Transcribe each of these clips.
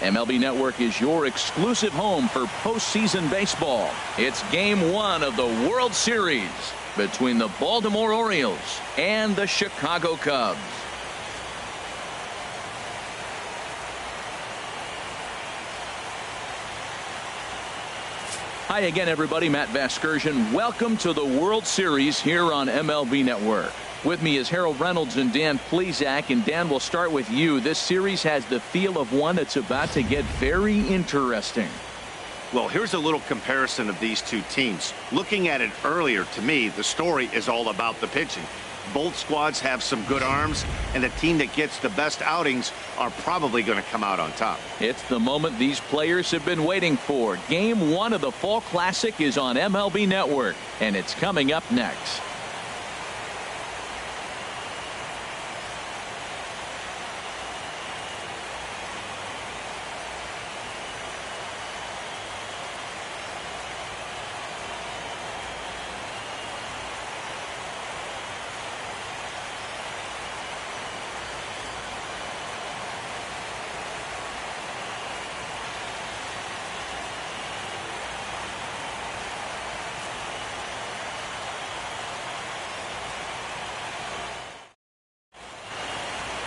MLB Network is your exclusive home for postseason baseball. It's Game 1 of the World Series between the Baltimore Orioles and the Chicago Cubs. Hi again, everybody. Matt Vasgersian. Welcome to the World Series here on MLB Network. With me is Harold Reynolds and Dan Plesac. And Dan, we'll start with you. This series has the feel of one that's about to get very interesting. Well, here's a little comparison of these two teams. Looking at it earlier, to me, the story is all about the pitching. Both squads have some good arms, and the team that gets the best outings are probably going to come out on top. It's the moment these players have been waiting for. Game 1 of the Fall Classic is on MLB Network, and it's coming up next.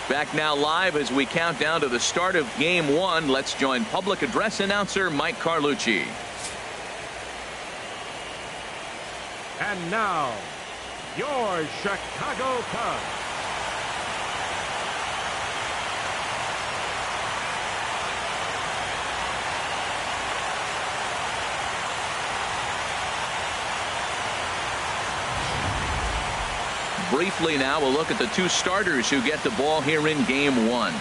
Back now live as we count down to the start of Game 1. Let's join public address announcer Mike Carlucci. And now, your Chicago Cubs. Briefly now, we'll look at the two starters who get the ball here in Game 1.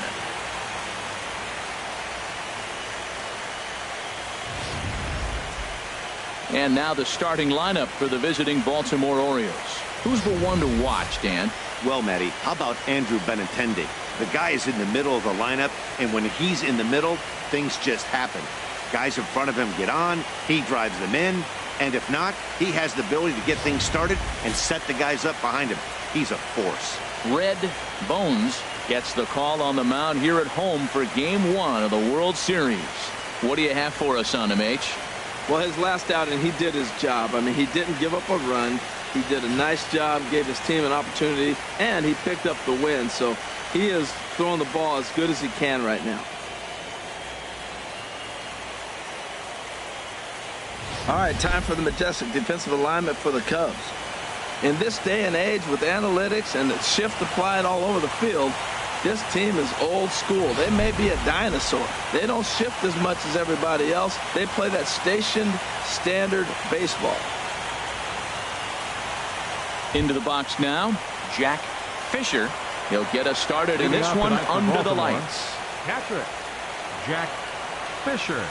And now the starting lineup for the visiting Baltimore Orioles. Who's the one to watch, Dan? Well, Matty, how about Andrew Benintendi? The guy is in the middle of the lineup, and when he's in the middle, things just happen. Guys in front of him get on, he drives them in, and if not, he has the ability to get things started and set the guys up behind him. He's a force. Red Bones gets the call on the mound here at home for Game 1 of the World Series. What do you have for us on him, H? Well, his last outing, he did his job. I mean, he didn't give up a run. He did a nice job, gave his team an opportunity, and he picked up the win. So he is throwing the ball as good as he can right now. All right, time for the majestic defensive alignment for the Cubs. In this day and age with analytics and the shift applied all over the field, this team is old school. They may be a dinosaur. They don't shift as much as everybody else. They play that stationed standard baseball. Into the box now, Jack Fisher. He'll get us started in this one under the lights. Catcher, Jack Fisher.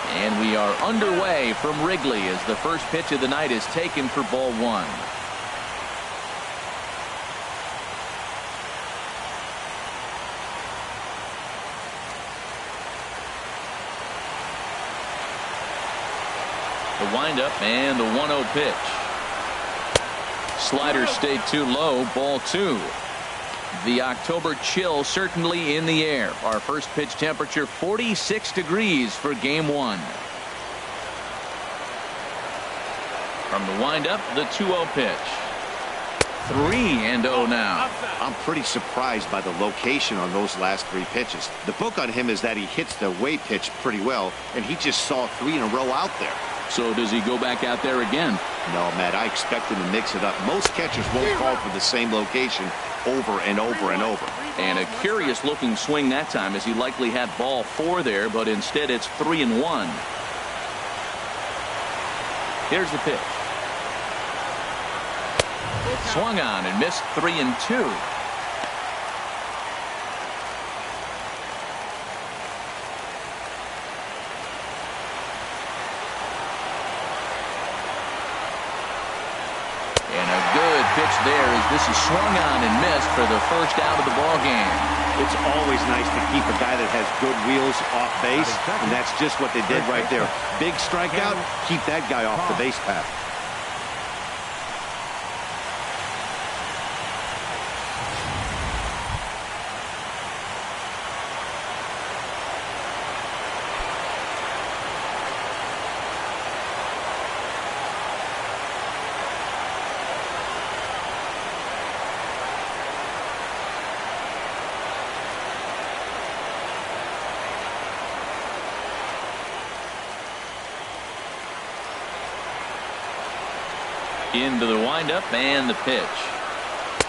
And we are underway from Wrigley as the first pitch of the night is taken for ball 1. The windup and the 1-0 pitch. Slider stayed too low, ball 2. The October chill certainly in the air. Our first pitch temperature 46 degrees for Game 1. From the windup, the 2-0 pitch. 3-0 now. I'm pretty surprised by the location on those last 3 pitches. The book on him is that he hits the away pitch pretty well, and he just saw 3 in a row out there. So does he go back out there again? No, Matt, I expect him to mix it up. Most catchers won't call for the same location over and over and over. And a curious looking swing that time, as he likely had ball 4 there, but instead it's 3-1. Here's the pitch. Swung on and missed. 3-2. Pitch there as this is swung on and missed for the first out of the ball game. It's always nice to keep a guy that has good wheels off base, and that's just what they did right there. Big strikeout, keep that guy off the base path. Into the windup and the pitch.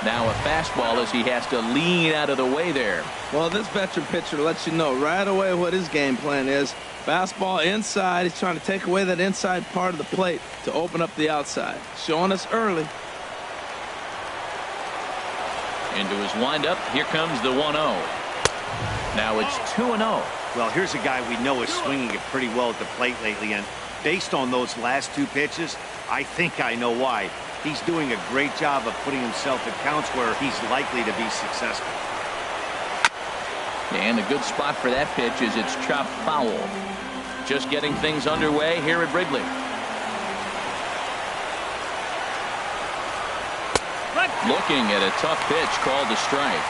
Now a fastball as he has to lean out of the way there. Well, this veteran pitcher lets you know right away what his game plan is. Fastball inside. He's trying to take away that inside part of the plate to open up the outside. Showing us early. Into his windup. Here comes the 1-0. Now it's 2-0. Well, here's a guy we know is swinging it pretty well at the plate lately, and based on those last two pitches, I think I know why. He's doing a great job of putting himself in counts where he's likely to be successful. And a good spot for that pitch is it's chopped foul. Just getting things underway here at Wrigley. Looking at a tough pitch called a strike.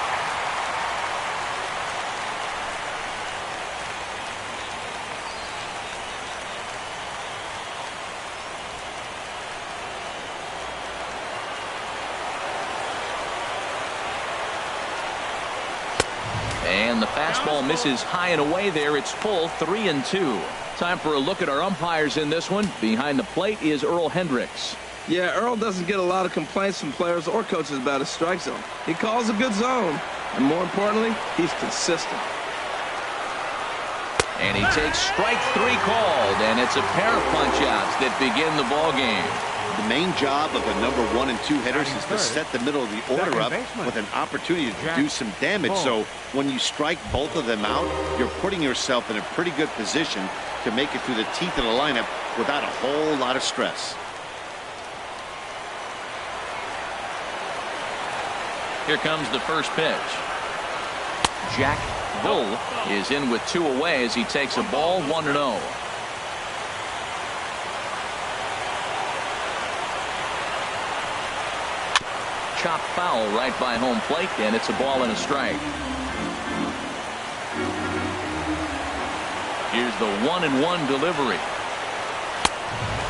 And the fastball misses high and away there. It's full 3-2. Time for a look at our umpires in this one. Behind the plate is Earl Hendricks. Yeah, Earl doesn't get a lot of complaints from players or coaches about his strike zone. He calls a good zone, and more importantly, he's consistent. And he takes strike 3 called, and it's a pair of punch-outs that begin the ball game. The main job of the number 1 and 2 hitters is to set the middle of the order up with an opportunity to do some damage. So when you strike both of them out, you're putting yourself in a pretty good position to make it through the teeth of the lineup without a whole lot of stress. Here comes the first pitch. Jack Bull is in with 2 away as he takes a ball 1-0. Chop foul right by home plate, and it's a ball and a strike. Here's the 1-1 delivery.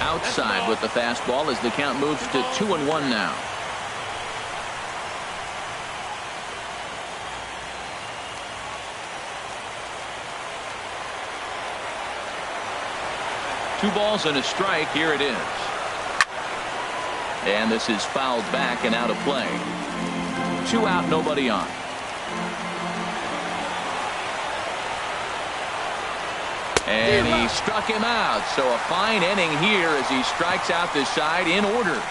Outside with the fastball as the count moves to 2-1 now. Two balls and a strike. Here it is. And this is fouled back and out of play. 2 out, nobody on. And he struck him out. So a fine inning here as he strikes out this side in order.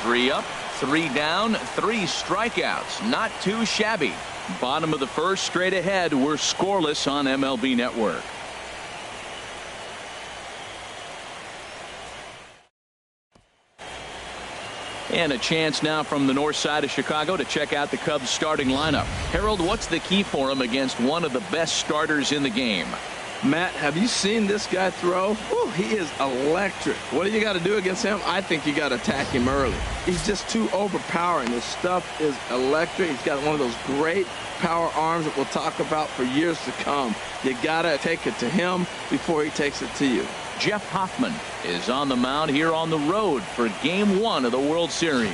3 up, 3 down, 3 strikeouts. Not too shabby. Bottom of the first, straight ahead. We're scoreless on MLB Network. And a chance now from the north side of Chicago to check out the Cubs starting lineup. Harold, what's the key for him against one of the best starters in the game? Matt, have you seen this guy throw? Whew, he is electric. What do you got to do against him? I think you got to attack him early. He's just too overpowering. His stuff is electric. He's got one of those great power arms that we'll talk about for years to come. You got to take it to him before he takes it to you. Jeff Hoffman is on the mound here on the road for Game 1 of the World Series.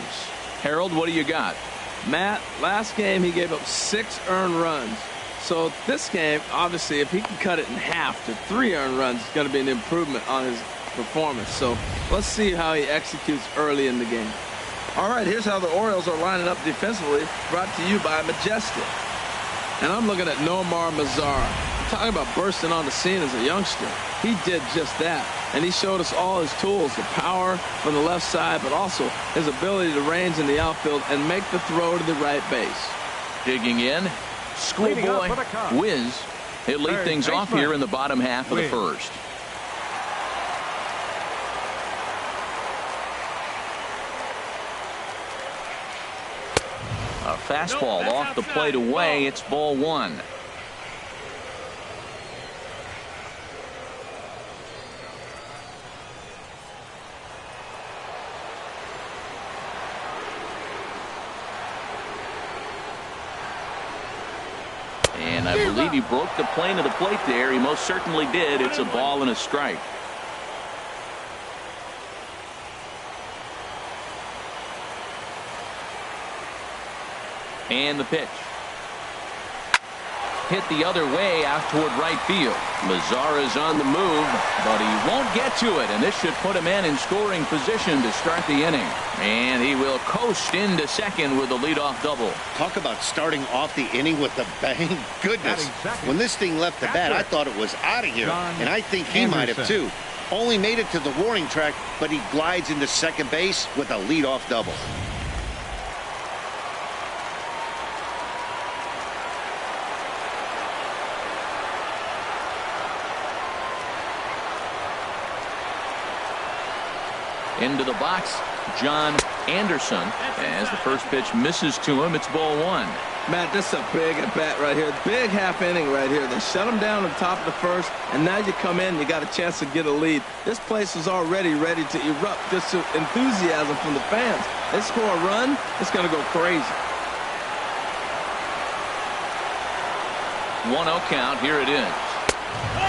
Harold, what do you got? Matt, last game he gave up 6 earned runs. So this game, obviously, if he can cut it in half to 3 earned runs, it's going to be an improvement on his performance. So let's see how he executes early in the game. All right, here's how the Orioles are lining up defensively, brought to you by Majestic. And I'm looking at Nomar Mazara. Talking about bursting on the scene as a youngster. He did just that, and he showed us all his tools, the power from the left side, but also his ability to range in the outfield and make the throw to the right base. Digging in, Schoolboy Wiz. He'll lead things off here in the bottom half of the first. A fastball off the plate away. It's ball 1. And I believe he broke the plane of the plate there. He most certainly did. It's a ball and a strike. And the pitch. hit the other way out toward right field. Mazara's on the move, but he won't get to it, and this should put a man in scoring position to start the inning. And he will coast into second with a leadoff double. Talk about starting off the inning with a bang. Goodness, when this thing left the bat, I thought it was out of here, and I think he might have too. Only made it to the warning track, but he glides into second base with a leadoff double. Into the box, John Anderson, as the first pitch misses to him. It's ball one. Matt, this is a big at bat right here. Big half inning right here. They shut him down on top of the first, and now you come in, you got a chance to get a lead. This place is already ready to erupt. Just enthusiasm from the fans. They score a run, it's going to go crazy. 1-0 count. Here it is.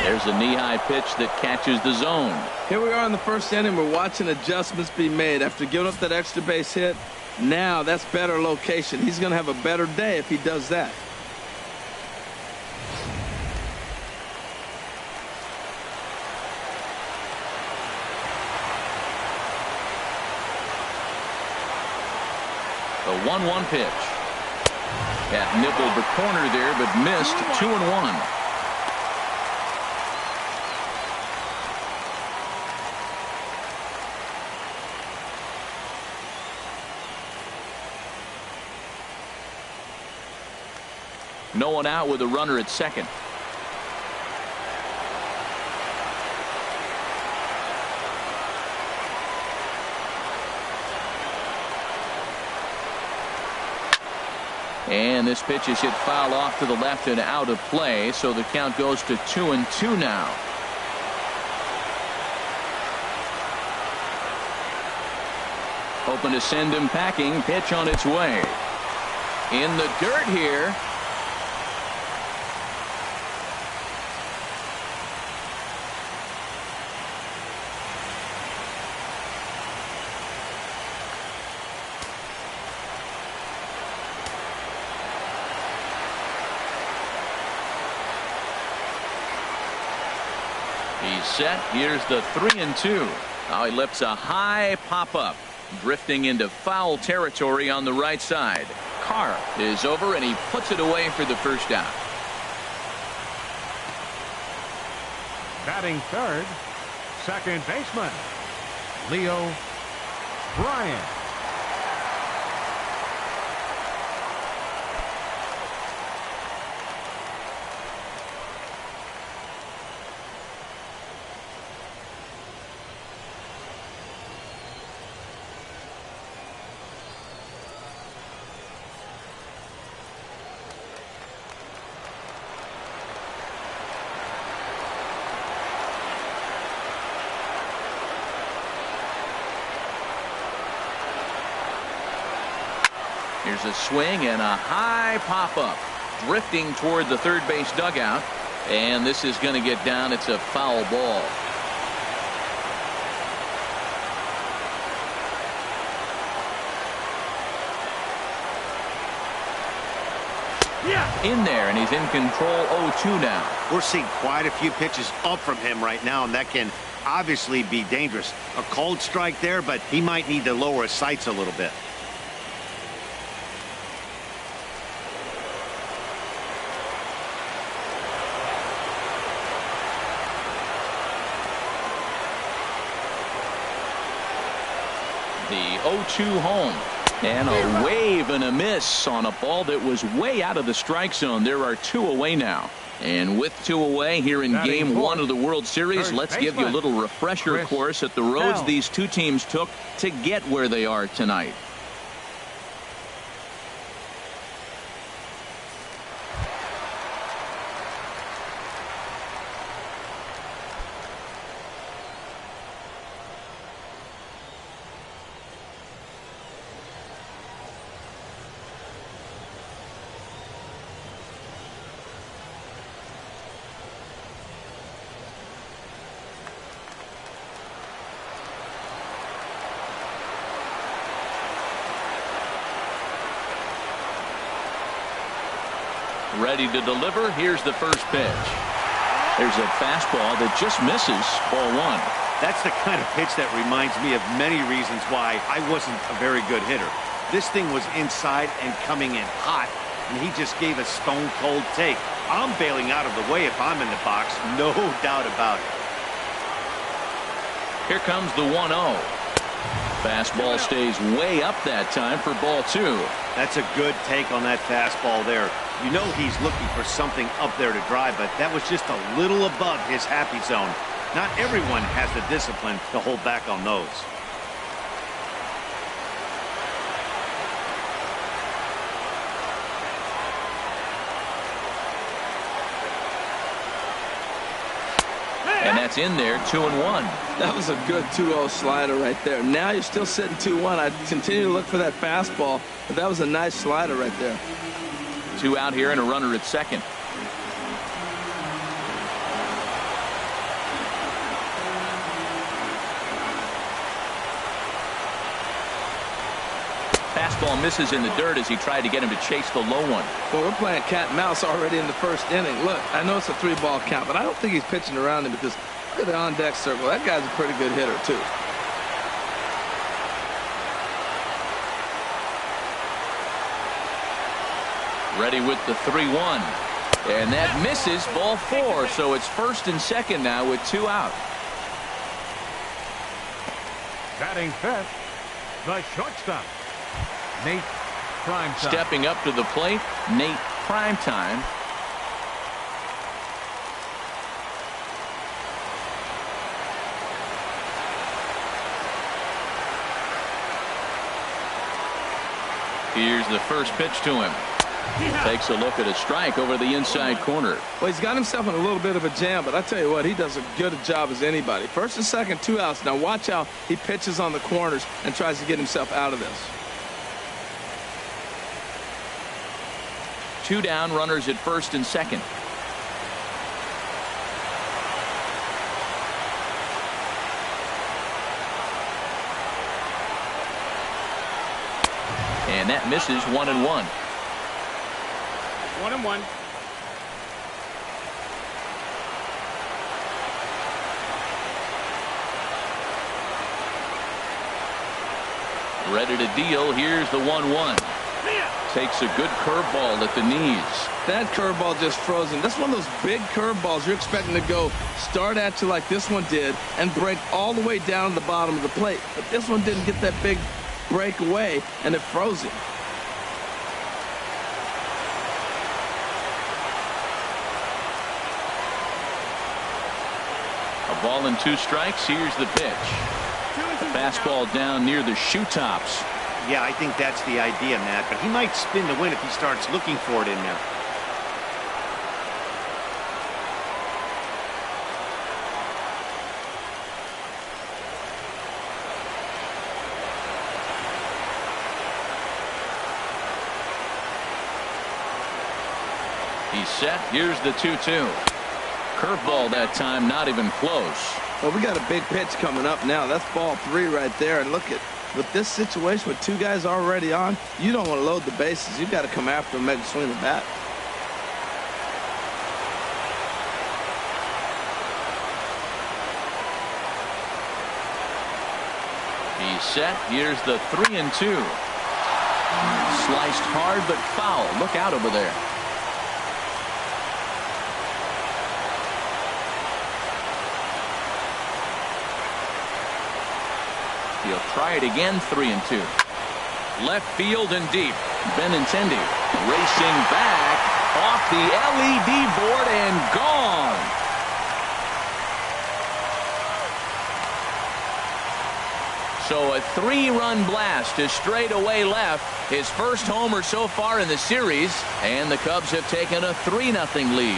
There's a knee-high pitch that catches the zone. Here we are in the first inning. We're watching adjustments be made after giving up that extra base hit. Now that's better location. He's going to have a better day if he does that. The 1-1 pitch. That nibbled the corner there, but missed. 2-1. No one out with a runner at second. And this pitch is hit foul off to the left and out of play, so the count goes to 2-2 now. Hoping to send him packing. Pitch on its way. In the dirt here. He's set. Here's the 3-2. Now he lifts a high pop-up, drifting into foul territory on the right side. Carr is over, and he puts it away for the first out. Batting third, second baseman, Leo Bryant. Here's a swing and a high pop-up, drifting toward the third base dugout, and this is going to get down. It's a foul ball. In there, and he's in control. 0-2 now. We're seeing quite a few pitches up from him right now, and that can obviously be dangerous. A cold strike there, but he might need to lower his sights a little bit. The 0-2 home. And a wave and a miss on a ball that was way out of the strike zone. There are 2 away now. And with 2 away here in Game 1 of the World Series, let's give you a little refresher course at the roads these two teams took to get where they are tonight. Ready to deliver. Here's the first pitch. There's a fastball that just misses. Ball one. That's the kind of pitch that reminds me of many reasons why I wasn't a very good hitter. This thing was inside and coming in hot, and he just gave a stone-cold take. I'm bailing out of the way if I'm in the box, no doubt about it. Here comes the 1-0. Fastball stays way up that time for ball two. That's a good take on that fastball there. You know he's looking for something up there to drive, but that was just a little above his happy zone. Not everyone has the discipline to hold back on those. And that's in there, 2-1. That was a good 2-0 slider right there. Now you're still sitting 2-1. I'd continue to look for that fastball, but that was a nice slider right there. 2 out here and a runner at second. Fastball misses in the dirt as he tried to get him to chase the low one. Well, we're playing cat and mouse already in the first inning. Look, I know it's a 3-ball count, but I don't think he's pitching around him because look at the on-deck circle. That guy's a pretty good hitter, too. Ready with the 3-1. And that misses. Ball four. So it's first and second now with 2 out. Batting fifth, the shortstop, Nate Primetime. Stepping up to the plate, Nate Primetime. Here's the first pitch to him. Takes a look at a strike over the inside corner. Well, he's got himself in a little bit of a jam, but I tell you what, he does a good job as anybody. First and second, 2 outs. Now watch how he pitches on the corners and tries to get himself out of this. 2 down, runners at first and second. And that misses. 1-1. 1-1. Ready to deal. Here's the 1-1. Takes a good curveball at the knees. That curveball just frozen. That's one of those big curveballs you're expecting to go start at you like this one did and break all the way down to the bottom of the plate. But this one didn't get that big break away, and it froze him. A ball and 2 strikes. Here's the pitch. A fastball down near the shoe tops. Yeah, I think that's the idea, Matt, but he might spin the win if he starts looking for it in there. He's set. Here's the 2-2. Curveball that time, not even close. Well, we got a big pitch coming up now. That's ball 3 right there. And look at, with this situation with 2 guys already on, you don't want to load the bases. You've got to come after him, make him swing the bat. He's set. Here's the 3-2. Sliced hard but foul. Look out over there. He'll try it again. 3-2. Left field and deep. Benintendi racing back off the LED board and gone. So a 3-run blast to straightaway left. His first homer so far in the series, and the Cubs have taken a 3-0 lead.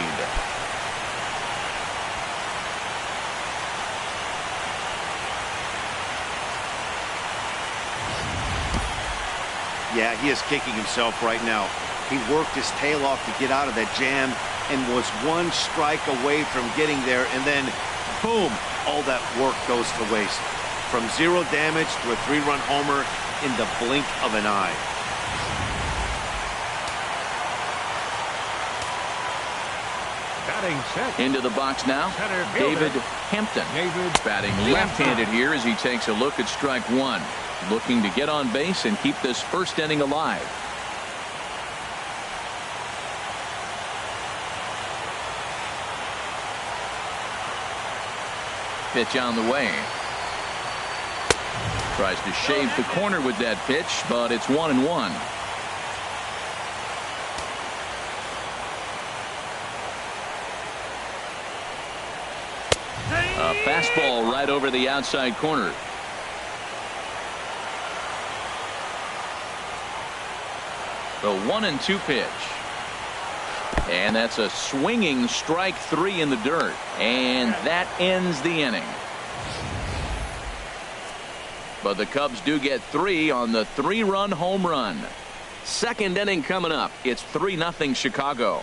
Yeah, he is kicking himself right now. He worked his tail off to get out of that jam and was 1 strike away from getting there, and then boom, all that work goes to waste. From 0 damage to a 3-run homer in the blink of an eye. Batting sixth. Into the box now, Center fielder, David Hampton. David Batting Hampton. left-handed here as he takes a look at strike one. Looking to get on base and keep this first inning alive. Pitch on the way. Tries to shave the corner with that pitch, but it's 1-1. A fastball right over the outside corner. The 1-2 pitch. And that's a swinging strike three in the dirt. And that ends the inning. But the Cubs do get three on the three-run home run. Second inning coming up. It's 3-0 Chicago.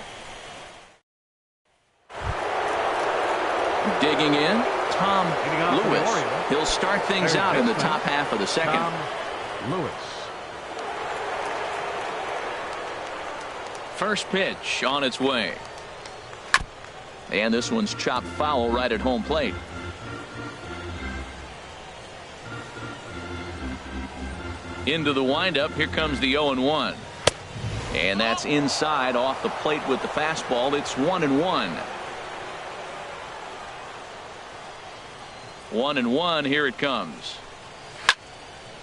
Digging in, Tom Lewis. He'll start things out in the top half of the second. Tom Lewis. First pitch on its way. And this one's chopped foul right at home plate. Into the windup. Here comes the 0-1. And that's inside off the plate with the fastball. It's 1-1. 1-1. Here it comes.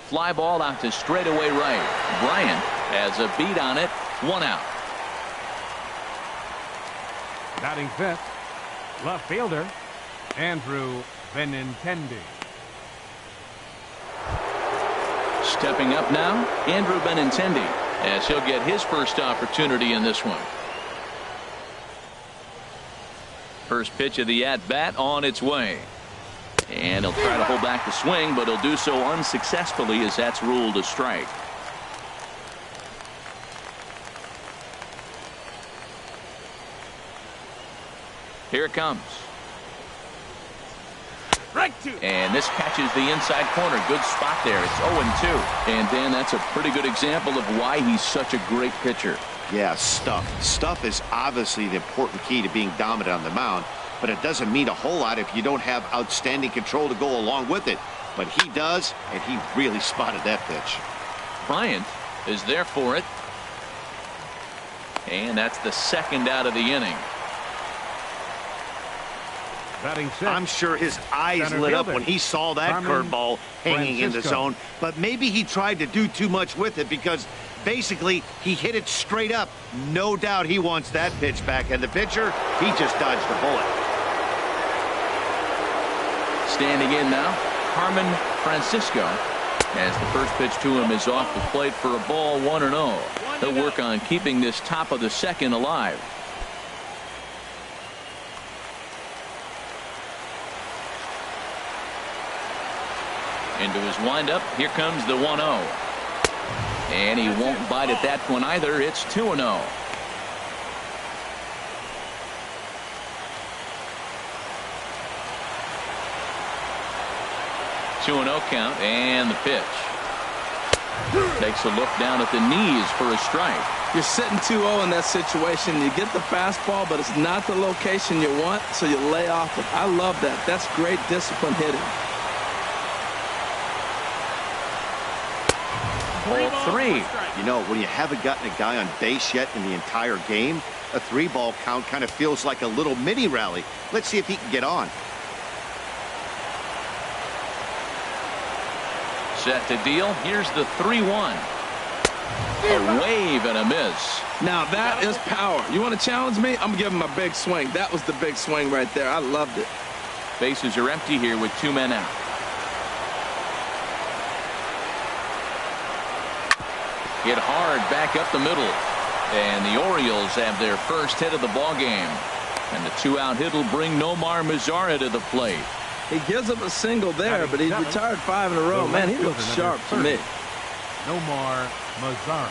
Fly ball out to straightaway right. Bryant has a beat on it. 1 out. Batting fifth, left fielder, Andrew Benintendi. Stepping up now, Andrew Benintendi, as he'll get his first opportunity in this one. First pitch of the at-bat on its way. And he'll try to hold back the swing, but he'll do so unsuccessfully as that's ruled a strike. Here it comes. And this catches the inside corner. Good spot there. It's 0-2. And Dan, that's a pretty good example of why he's such a great pitcher. Yeah, stuff. Stuff is obviously the important key to being dominant on the mound, but it doesn't mean a whole lot if you don't have outstanding control to go along with it. But he does, and he really spotted that pitch. Bryant is there for it. And that's the second out of the inning. Batting sixth, I'm sure his eyes center lit up fielder, when he saw that Carmen curveball hanging in the Francisco. zone, but maybe he tried to do too much with it because basically he hit it straight up. No doubt he wants that pitch back, and the pitcher, he just dodged a bullet. Standing in now, Carmen Francisco, as the first pitch to him is off the plate for a ball. 1-0. He'll work on keeping this top of the second alive. Into his windup. Here comes the 1-0. And he won't bite at that one either. It's 2-0. 2-0 count, and the pitch. Takes a look down at the knees for a strike. You're sitting 2-0 in that situation. You get the fastball, but it's not the location you want, so you lay off it. I love that. That's great discipline hitting. Ball 3. You know, when you haven't gotten a guy on base yet in the entire game, a 3-ball count kind of feels like a little mini rally. Let's see if he can get on. Set to deal. Here's the 3-1. A wave and a miss. Now that is power. You want to challenge me? I'm giving him a big swing. That was the big swing right there. I loved it. Bases are empty here with 2 men out. Hit hard back up the middle. And the Orioles have their first hit of the ball game. And the 2-out hit will bring Nomar Mazara to the plate. He gives up a single there, but he's retired 5 in a row. Man, he looks sharp to me. Nomar Mazara.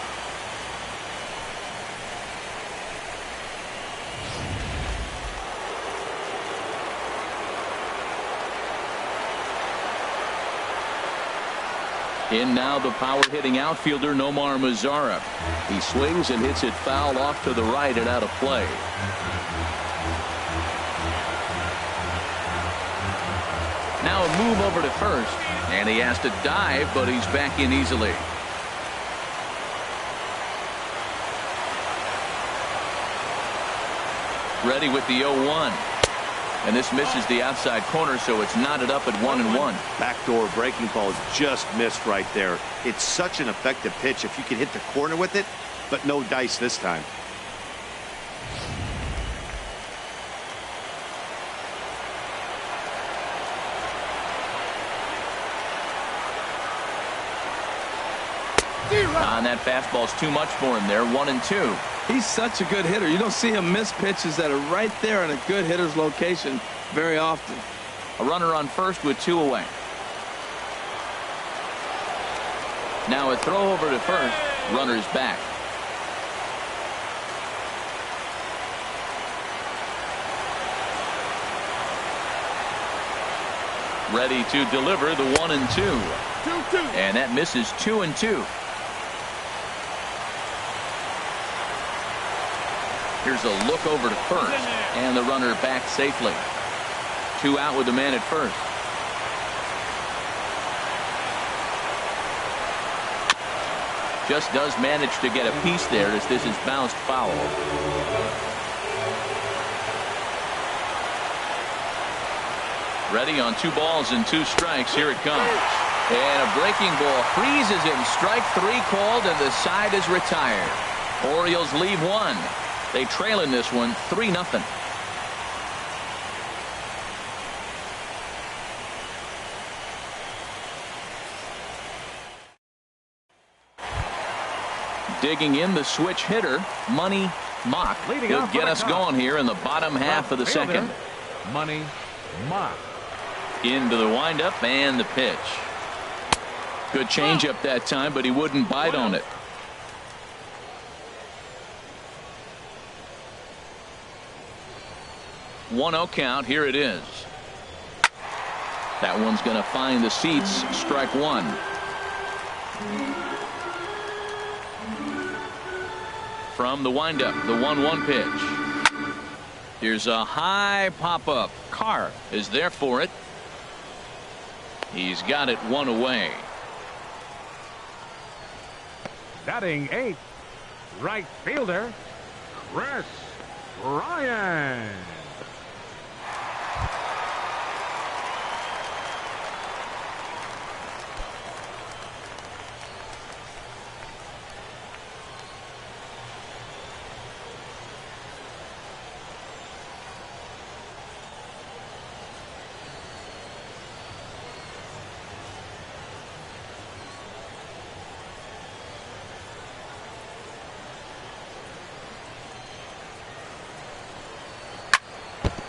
In now the power-hitting outfielder Nomar Mazara. He swings and hits it foul off to the right and out of play. Now a move over to first, and he has to dive, but he's back in easily. Ready with the 0-1. And this misses the outside corner, so it's knotted up at 1-1. Backdoor breaking ball just missed right there. It's such an effective pitch if you can hit the corner with it, but no dice this time. And that fastball's too much for him there. 1-2. He's such a good hitter. You don't see him miss pitches that are right there in a good hitter's location very often. A runner on first with 2 away. Now a throw over to first. Runner's back. Ready to deliver the 1-2. 2-2. And that misses 2-2. Here's a look over to first, and the runner back safely. 2 out with the man at first. Just does manage to get a piece there as this is bounced foul. Ready on 2 balls and 2 strikes. Here it comes. And a breaking ball freezes him. Strike 3 called, and the side is retired. Orioles leave 1. They trail in this one 3-0. Digging in the switch hitter, Money Mock. He'll get us going here in the bottom half of the second. Money Mock. Into the windup and the pitch. Good changeup that time, but he wouldn't bite on it. 1-0 count. Here it is. That one's going to find the seats. Strike 1. From the windup, the 1-1 pitch. Here's a high pop-up. Carr is there for it. He's got it 1 away. Batting 8th, right fielder, Chris Ryan.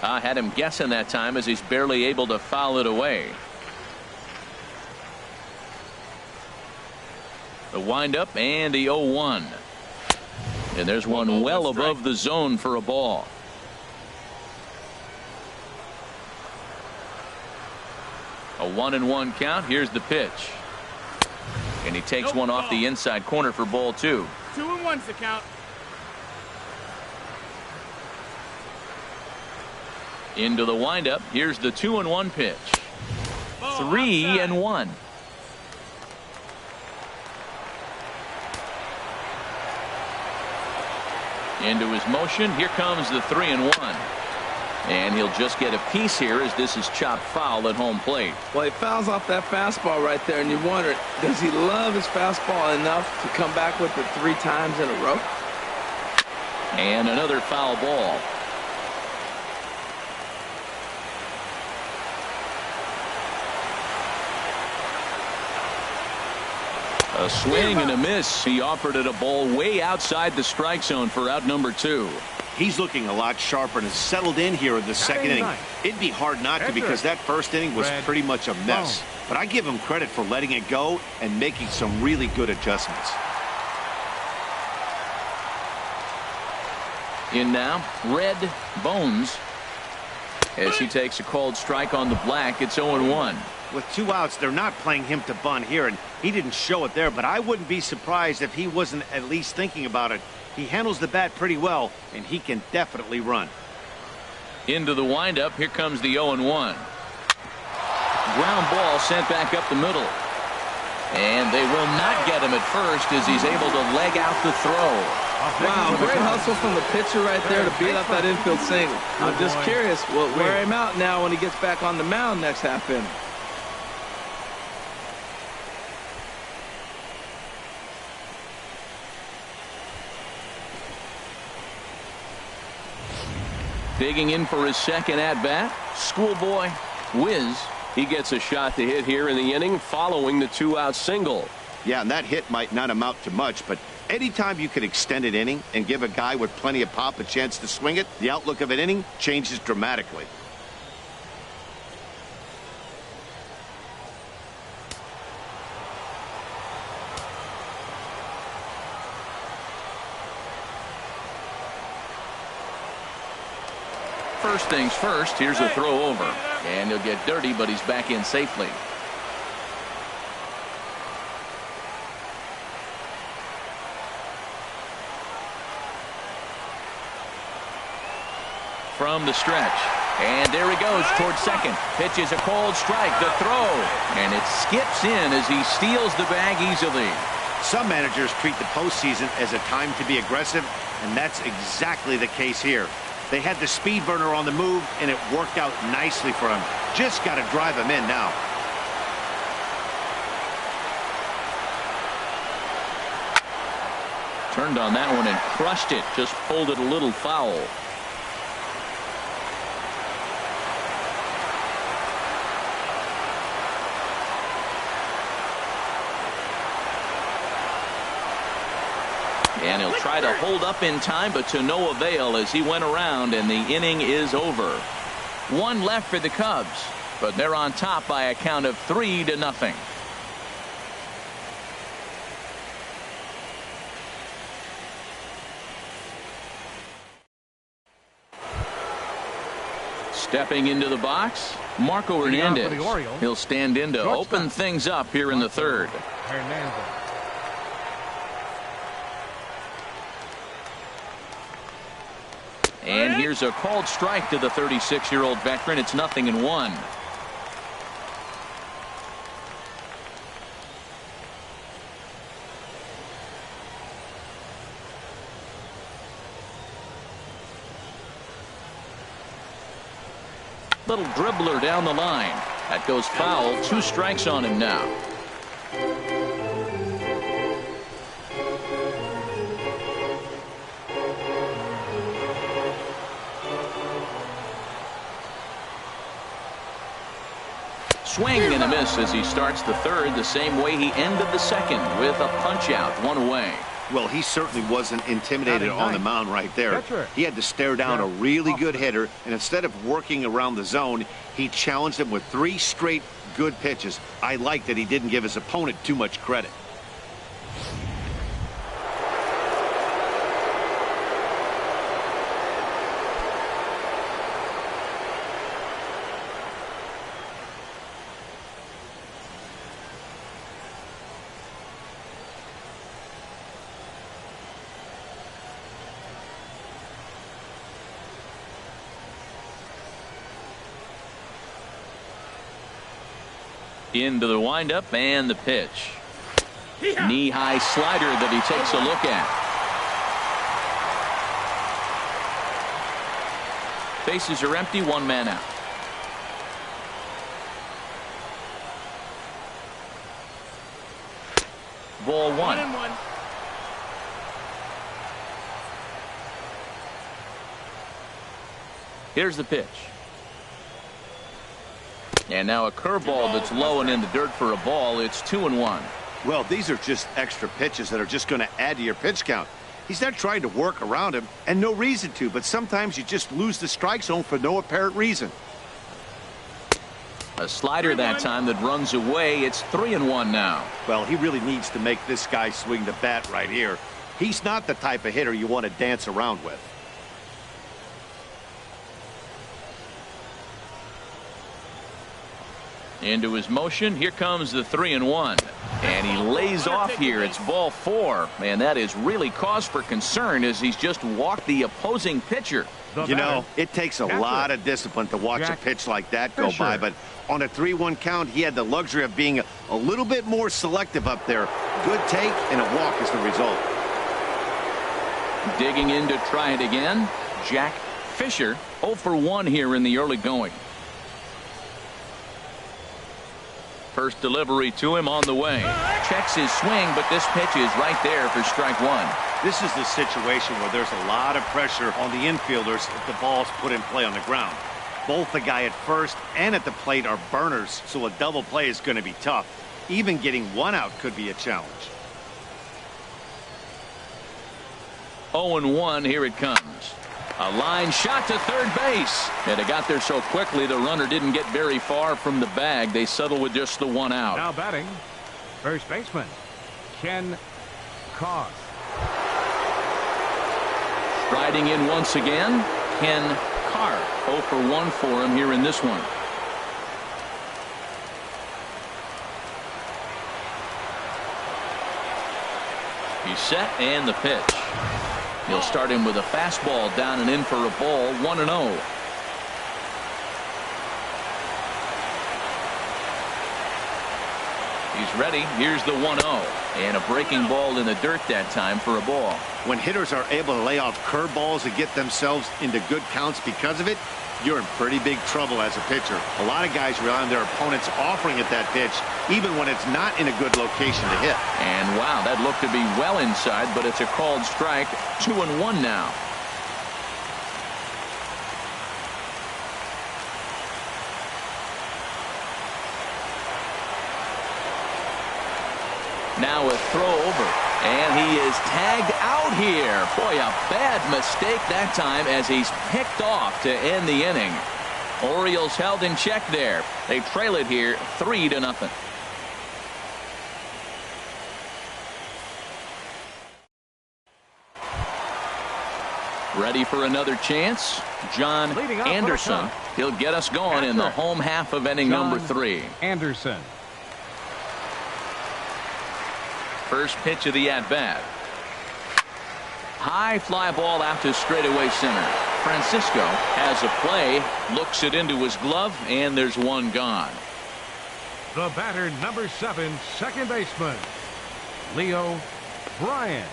I had him guessing that time as he's barely able to foul it away. The windup and the 0-1. And there's one well above the zone for a ball. A 1-1 count. Here's the pitch. And he takes one off the inside corner for ball 2. 2-1's the count. Into the windup. Here's the 2-1 pitch. 3-1. Into his motion. Here comes the 3-1. And he'll just get a piece here as this is chopped foul at home plate. Well, he fouls off that fastball right there, and you wonder, does he love his fastball enough to come back with it 3 times in a row? And another foul ball. A swing and a miss. He offered it a ball way outside the strike zone for out number 2. He's looking a lot sharper and has settled in here in the second inning. It'd be hard not to because that first inning was pretty much a mess. But I give him credit for letting it go and making some really good adjustments. In now, Red Bones. As he takes a called strike on the black, it's 0-1. With 2 outs, they're not playing him to bunt here, and he didn't show it there, but I wouldn't be surprised if he wasn't at least thinking about it. He handles the bat pretty well, and he can definitely run. Into the windup. Here comes the 0-1. ground ball sent back up the middle. And they will not get him at first as he's able to leg out the throw. Wow, great hustle from the pitcher right there to beat up that infield single. I'm just curious, will it wear him out now when he gets back on the mound next half inning? Digging in for his second at-bat, Schoolboy Wiz. He gets a shot to hit here in the inning following the 2-out single. Yeah, and that hit might not amount to much, but anytime you can extend an inning and give a guy with plenty of pop a chance to swing it, the outlook of an inning changes dramatically. First things first, here's a throw over. And he'll get dirty, but he's back in safely. From the stretch. And there he goes towards second. Pitches a cold strike. The throw. And it skips in as he steals the bag easily. Some managers treat the postseason as a time to be aggressive, and that's exactly the case here. They had the speed burner on the move, and it worked out nicely for him. Just got to drive him in now. Turned on that one and crushed it. Just pulled it a little foul. And he'll try to hold up in time, but to no avail as he went around, and the inning is over. One left for the Cubs, but they're on top by a count of 3-0. Stepping into the box, Marco Hernandez. He'll stand in to open things up here in the third. And here's a called strike to the 36-year-old veteran. It's 0-1. Little dribbler down the line. That goes foul. 2 strikes on him now. Swing and a miss as he starts the third the same way he ended the second with a punch out, 1 away. Well, he certainly wasn't intimidated on the mound right there. He had to stare down a really good hitter, and instead of working around the zone, he challenged him with 3 straight good pitches. I like that he didn't give his opponent too much credit. Into the windup and the pitch. Knee-high slider that he takes a look at. Bases are empty, 1 man out. Ball 1. Here's the pitch. And now a curveball that's low and in the dirt for a ball. It's 2-1. Well, these are just extra pitches that are just going to add to your pitch count. He's not trying to work around him, and no reason to, but sometimes you just lose the strike zone for no apparent reason. A slider that time that runs away. It's 3-1 now. Well, he really needs to make this guy swing the bat right here. He's not the type of hitter you want to dance around with. Into his motion. Here comes the 3-1. And he lays off here. It's ball 4. Man, that is really cause for concern as he's just walked the opposing pitcher. You know, it takes a lot of discipline to watch a pitch like that go by, but on a 3-1 count, he had the luxury of being a little bit more selective up there. Good take, and a walk is the result. Digging in to try it again, Jack Fisher, 0 for 1 here in the early going. First delivery to him on the way. Checks his swing, but this pitch is right there for strike one. This is the situation where there's a lot of pressure on the infielders if the ball's put in play on the ground. Both the guy at first and at the plate are burners, so a double play is going to be tough. Even getting one out could be a challenge. 0-1, here it comes. A line shot to third base. And it got there so quickly the runner didn't get very far from the bag. They settle with just the one out. Now batting, first baseman, Ken Carr. Striding in once again, Ken Carr. 0 for 1 for him here in this one. He's set and the pitch. He'll start him with a fastball down and in for a ball. 1-0. He's ready. Here's the 1-0. And a breaking ball in the dirt that time for a ball. When hitters are able to lay off curveballs and get themselves into good counts because of it, you're in pretty big trouble as a pitcher. A lot of guys rely on their opponents offering at that pitch, even when it's not in a good location to hit. And wow, that looked to be well inside, but it's a called strike. 2-1 now. Now a throw over, and he is tagged out here. Boy, a bad mistake that time as he's picked off to end the inning. Orioles held in check there. They trail it here 3-0. Ready for another chance? John Anderson. He'll get us going in the home half of inning number 3. Anderson. First pitch of the at-bat. High fly ball out to straightaway center. Francisco has a play, looks it into his glove, and there's one gone. The batter, number 7, second baseman, Leo Bryant.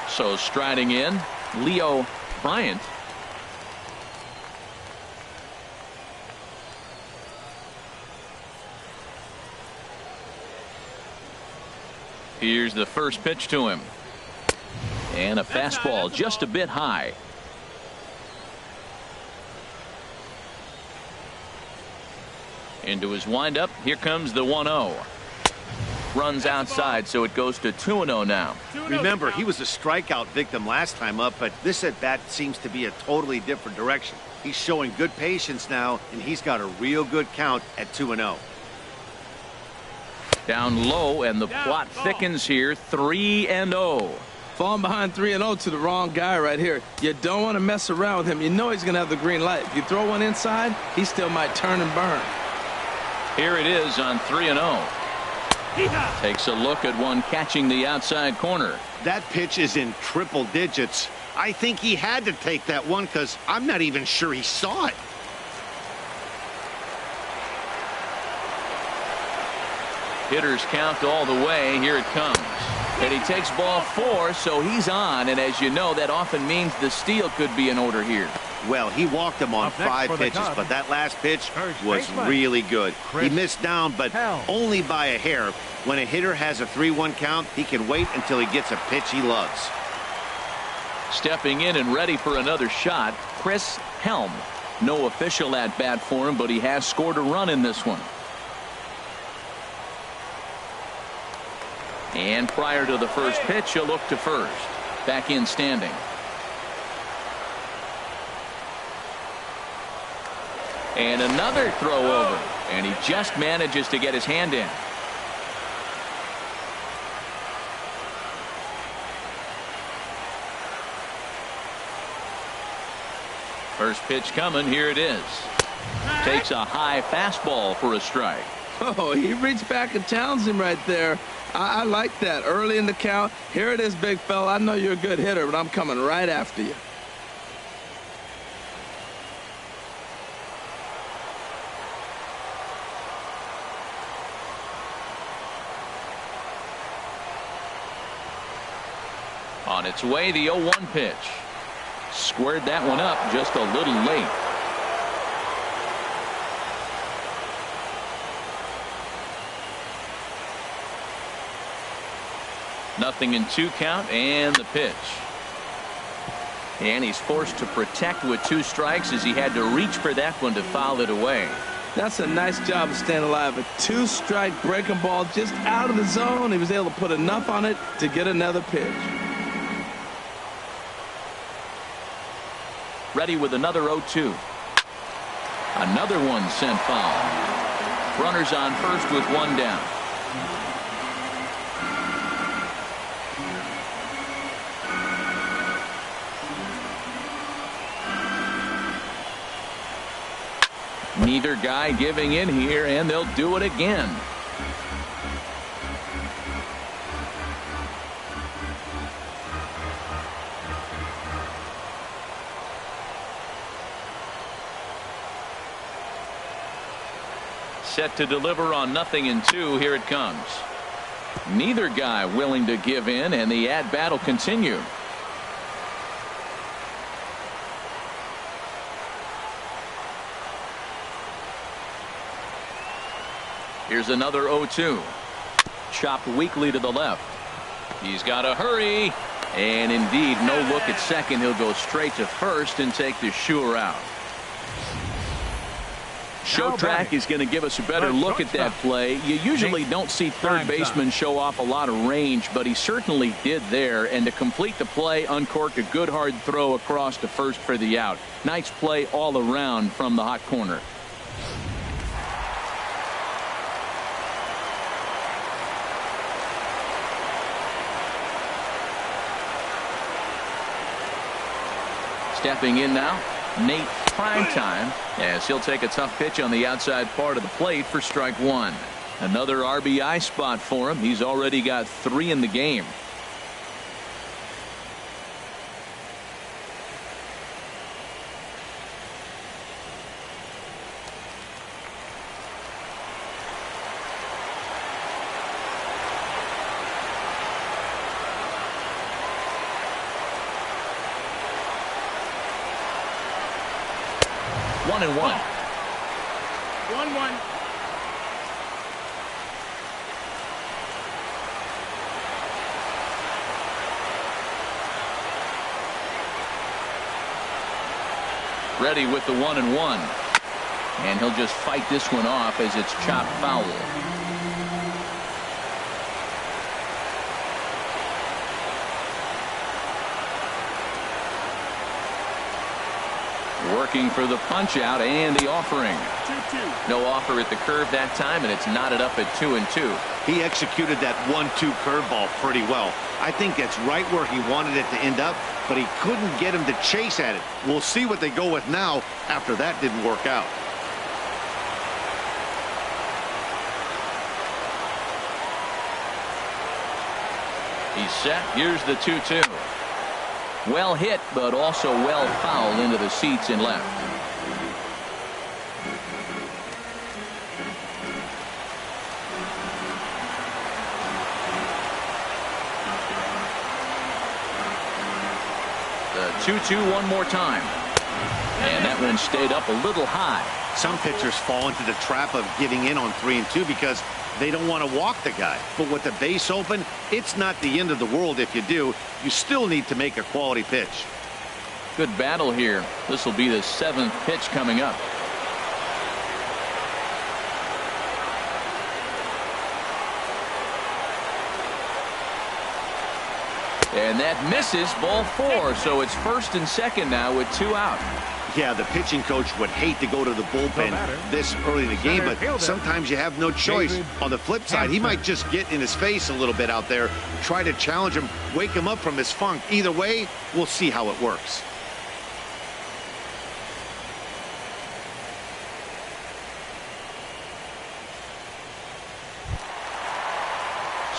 So striding in, Leo Bryant. Here's the first pitch to him. And a fastball just a bit high. Into his windup. Here comes the 1-0. Runs outside, so it goes to 2-0 now. Remember, he was a strikeout victim last time up, but this at-bat seems to be a totally different direction. He's showing good patience now, and he's got a real good count at 2-0. Down low, and the plot thickens here. 3-0. Falling behind 3-0 to the wrong guy right here. You don't want to mess around with him. You know he's going to have the green light. If you throw one inside, he still might turn and burn. Here it is on 3-0. Takes a look at one catching the outside corner. That pitch is in triple digits. I think he had to take that one because I'm not even sure he saw it. Hitters count all the way. Here it comes. And he takes ball 4, so he's on. And as you know, that often means the steal could be in order here. Well, he walked him on 5 pitches, but that last pitch was really good. He missed down, but only by a hair. When a hitter has a 3-1 count, he can wait until he gets a pitch he loves. Stepping in and ready for another shot, Chris Helm. No official at bat for him, but he has scored a run in this one. And prior to the first pitch, he'll look to first. Back in standing. And another throw over. And he just manages to get his hand in. First pitch coming. Here it is. Takes a high fastball for a strike. Oh, he reached back and challenged him right there. I like that. Early in the count. Here it is, big fella. I know you're a good hitter, but I'm coming right after you. On its way, the 0-1 pitch. Squared that one up just a little late. Nothing in 2 count, and the pitch. And he's forced to protect with 2 strikes as he had to reach for that one to foul it away. That's a nice job of staying alive. A 2-strike breaking ball just out of the zone. He was able to put enough on it to get another pitch. Ready with another 0-2. Another one sent foul. Runners on first with 1 down. Neither guy giving in here, and they'll do it again. Set to deliver on 0-2. Here it comes. Neither guy willing to give in, and the at-bat will continue. Here's another 0-2. Chopped weakly to the left. He's got to hurry. And indeed, no look at second. He'll go straight to first and take the sure out. Show Track is going to give us a better look at that play. You usually don't see third baseman show off a lot of range, but he certainly did there. And to complete the play, uncorked a good hard throw across to first for the out. Nice play all around from the hot corner. Stepping in now, Nate Primetime, as he'll take a tough pitch on the outside part of the plate for strike 1. Another RBI spot for him. He's already got 3 in the game. One and one. 1-1. Ready with the 1-1. And he'll just fight this one off as it's chopped foul. Working for the punch out and the offering. 2-2. No offer at the curve that time, and it's knotted up at 2-2. He executed that 1-2 curveball pretty well. I think that's right where he wanted it to end up, but he couldn't get him to chase at it. We'll see what they go with now after that didn't work out. He's set. Here's the 2-2. Well hit, but also well fouled into the seats and left. The 2-2 one more time. And that one stayed up a little high. Some pitchers fall into the trap of giving in on 3-2 because they don't want to walk the guy. But with the base open, it's not the end of the world if you do. You still need to make a quality pitch. Good battle here. This will be the 7th pitch coming up. And that misses, ball 4. So it's first and second now with 2 out. Yeah, the pitching coach would hate to go to the bullpen this early in the game, but sometimes you have no choice. On the flip side, he might just get in his face a little bit out there, try to challenge him, wake him up from his funk. Either way, we'll see how it works.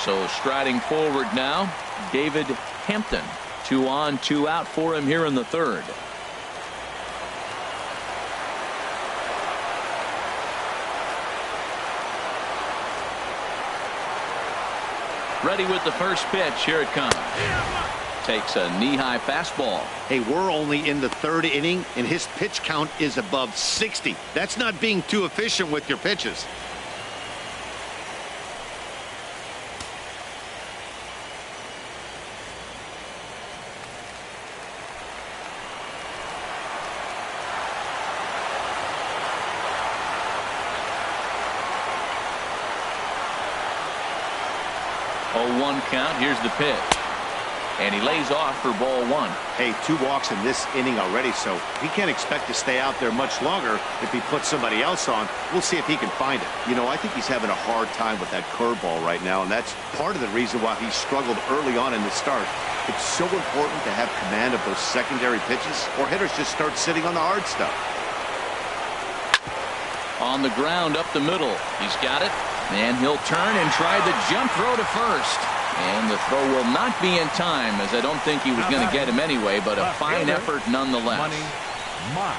So striding forward now, David Hampton. 2 on, 2 out for him here in the third. Ready with the first pitch. Here it comes. Takes a knee-high fastball. Hey, we're only in the third inning, and his pitch count is above 60. That's not being too efficient with your pitches. Oh, 1 count. Here's the pitch. And he lays off for ball 1. Hey, 2 walks in this inning already, so he can't expect to stay out there much longer if he puts somebody else on. We'll see if he can find it. You know, I think he's having a hard time with that curveball right now, and that's part of the reason why he struggled early on in the start. It's so important to have command of those secondary pitches, or hitters just start sitting on the hard stuff. On the ground up the middle. He's got it. And he'll turn and try the jump throw to first. And the throw will not be in time, as I don't think he was going to get him anyway, but a fine effort nonetheless. Money Mark.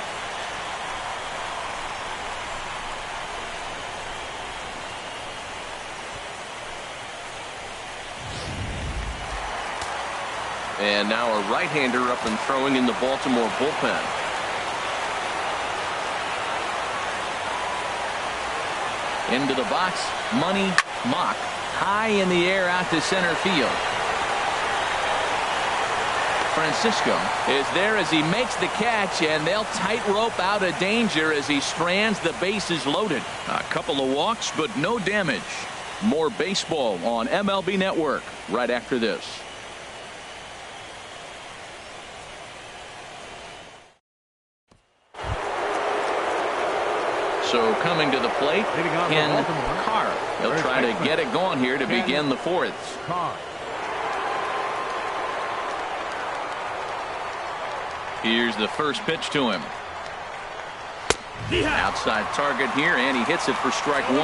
And now a right-hander up and throwing in the Baltimore bullpen. Into the box, Money Mock. High in the air out to center field. Francisco is there as he makes the catch, and they'll tightrope out of danger as he strands the bases loaded. A couple of walks, but no damage. More baseball on MLB Network right after this. So coming to the plate, Ken Carr. He'll try to get it going here to begin the fourth. Here's the first pitch to him. Outside target here, and he hits it for strike 1.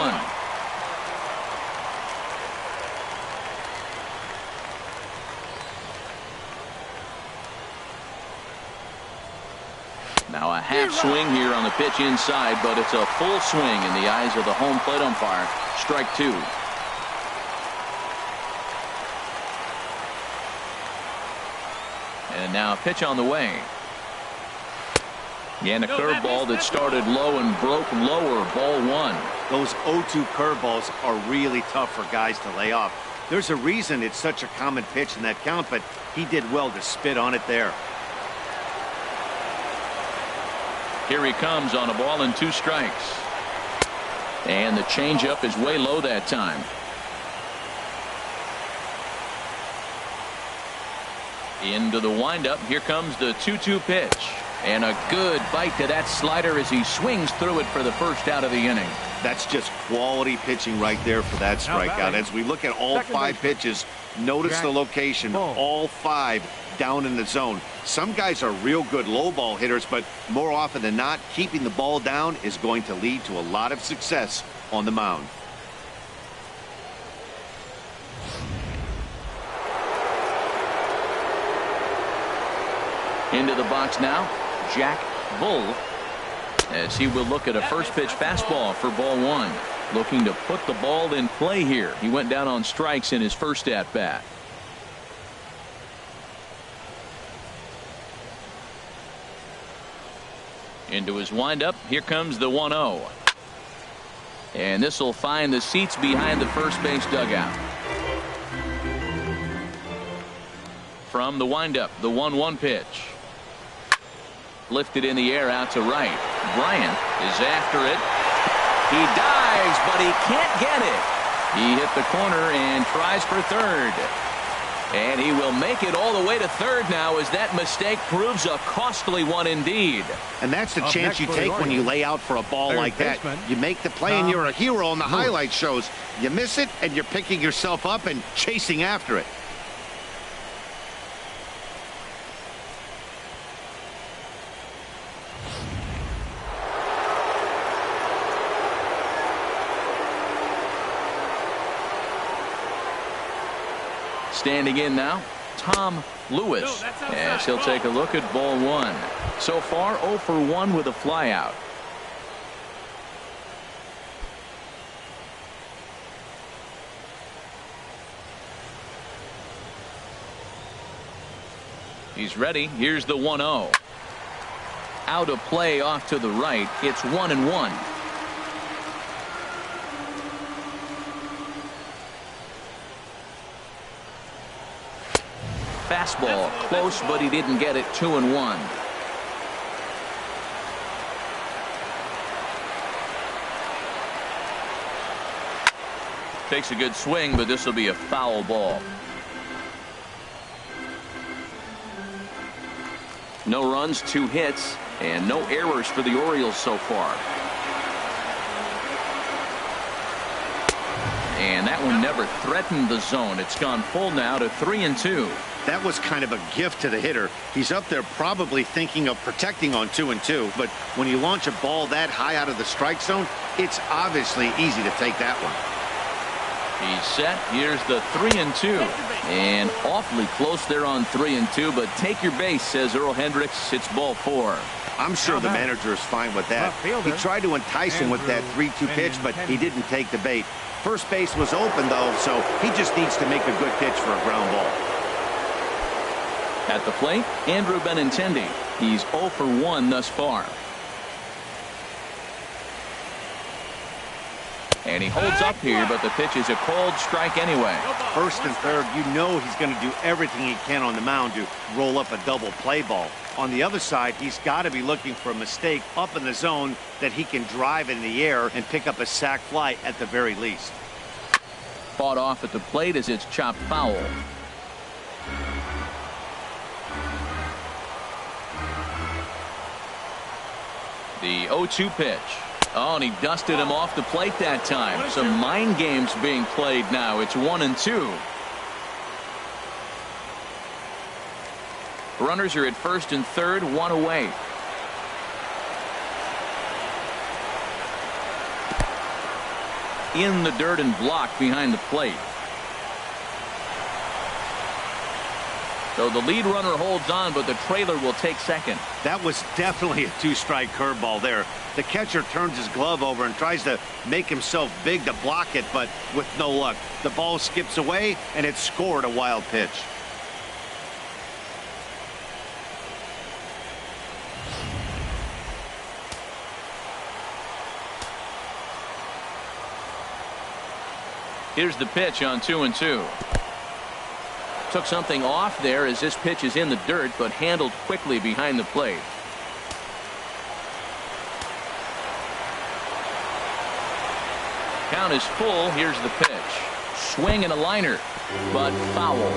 Now a half swing here on the pitch inside, but it's a full swing in the eyes of the home plate umpire. Strike 2. And now a pitch on the way. And a curveball that started low and broke lower. Ball 1. Those 0-2 curveballs are really tough for guys to lay off. There's a reason it's such a common pitch in that count, but he did well to spit on it there. Here he comes on a ball and 2 strikes. And the changeup is way low that time. Into the windup. Here comes the 2-2 pitch. And a good bite to that slider as he swings through it for the first out of the inning. That's just quality pitching right there for that strikeout. As we look at all 5 pitches, notice the location. All 5 down in the zone. Some guys are real good low ball hitters, but more often than not, keeping the ball down is going to lead to a lot of success on the mound. Into the box now, Jack Bull, as he will look at a first pitch fastball for ball 1. Looking to put the ball in play here. He went down on strikes in his first at bat. Into his windup. Here comes the 1-0. And this will find the seats behind the first base dugout. From the windup, the 1-1 pitch. Lifted in the air out to right. Bryant is after it. He dives, but he can't get it. He hit the corner and tries for third. And he will make it all the way to third now, as that mistake proves a costly one indeed. And that's the chance you take when you lay out for a ball like that. You make the play and you're a hero on the highlight shows. You miss it and you're picking yourself up and chasing after it. Standing in now, Tom Lewis, as he'll take a look at ball one. So far 0 for 1 with a flyout. He's ready. Here's the 1-0. Out of play off to the right. It's 1-1. Fastball close, but he didn't get it. 2-1. Takes a good swing, but this will be a foul ball. No runs, 2 hits, and no errors for the Orioles so far. And that one never threatened the zone. It's gone full now to 3-2. That was kind of a gift to the hitter. He's up there probably thinking of protecting on 2-2, but when you launch a ball that high out of the strike zone, it's obviously easy to take that one. He's set. Here's the 3-2. And awfully close there on 3-2, but take your base, says Earl Hendricks. It's ball 4. I'm sure the manager is fine with that. He tried to entice him with that 3-2 pitch, but he didn't take the bait. First base was open, though, so he just needs to make a good pitch for a ground ball. At the plate, Andrew Benintendi. He's 0 for 1 thus far. And he holds up here, but the pitch is a cold strike anyway. First and third, you know he's going to do everything he can on the mound to roll up a double play ball. On the other side, he's got to be looking for a mistake up in the zone that he can drive in the air and pick up a sac fly at the very least. Fought off at the plate as it's chopped foul. The 0-2 pitch. Oh, and he dusted him off the plate that time. Some mind games being played now. It's 1-2. Runners are at first and third, 1 away. In the dirt and blocked behind the plate. So the lead runner holds on, but the trailer will take second. That was definitely a 2-strike curveball there. The catcher turns his glove over and tries to make himself big to block it, but with no luck. The ball skips away, and it scored a wild pitch. Here's the pitch on 2-2. Took something off there as this pitch is in the dirt, but handled quickly behind the plate. Count is full. Here's the pitch. Swing and a liner, but foul.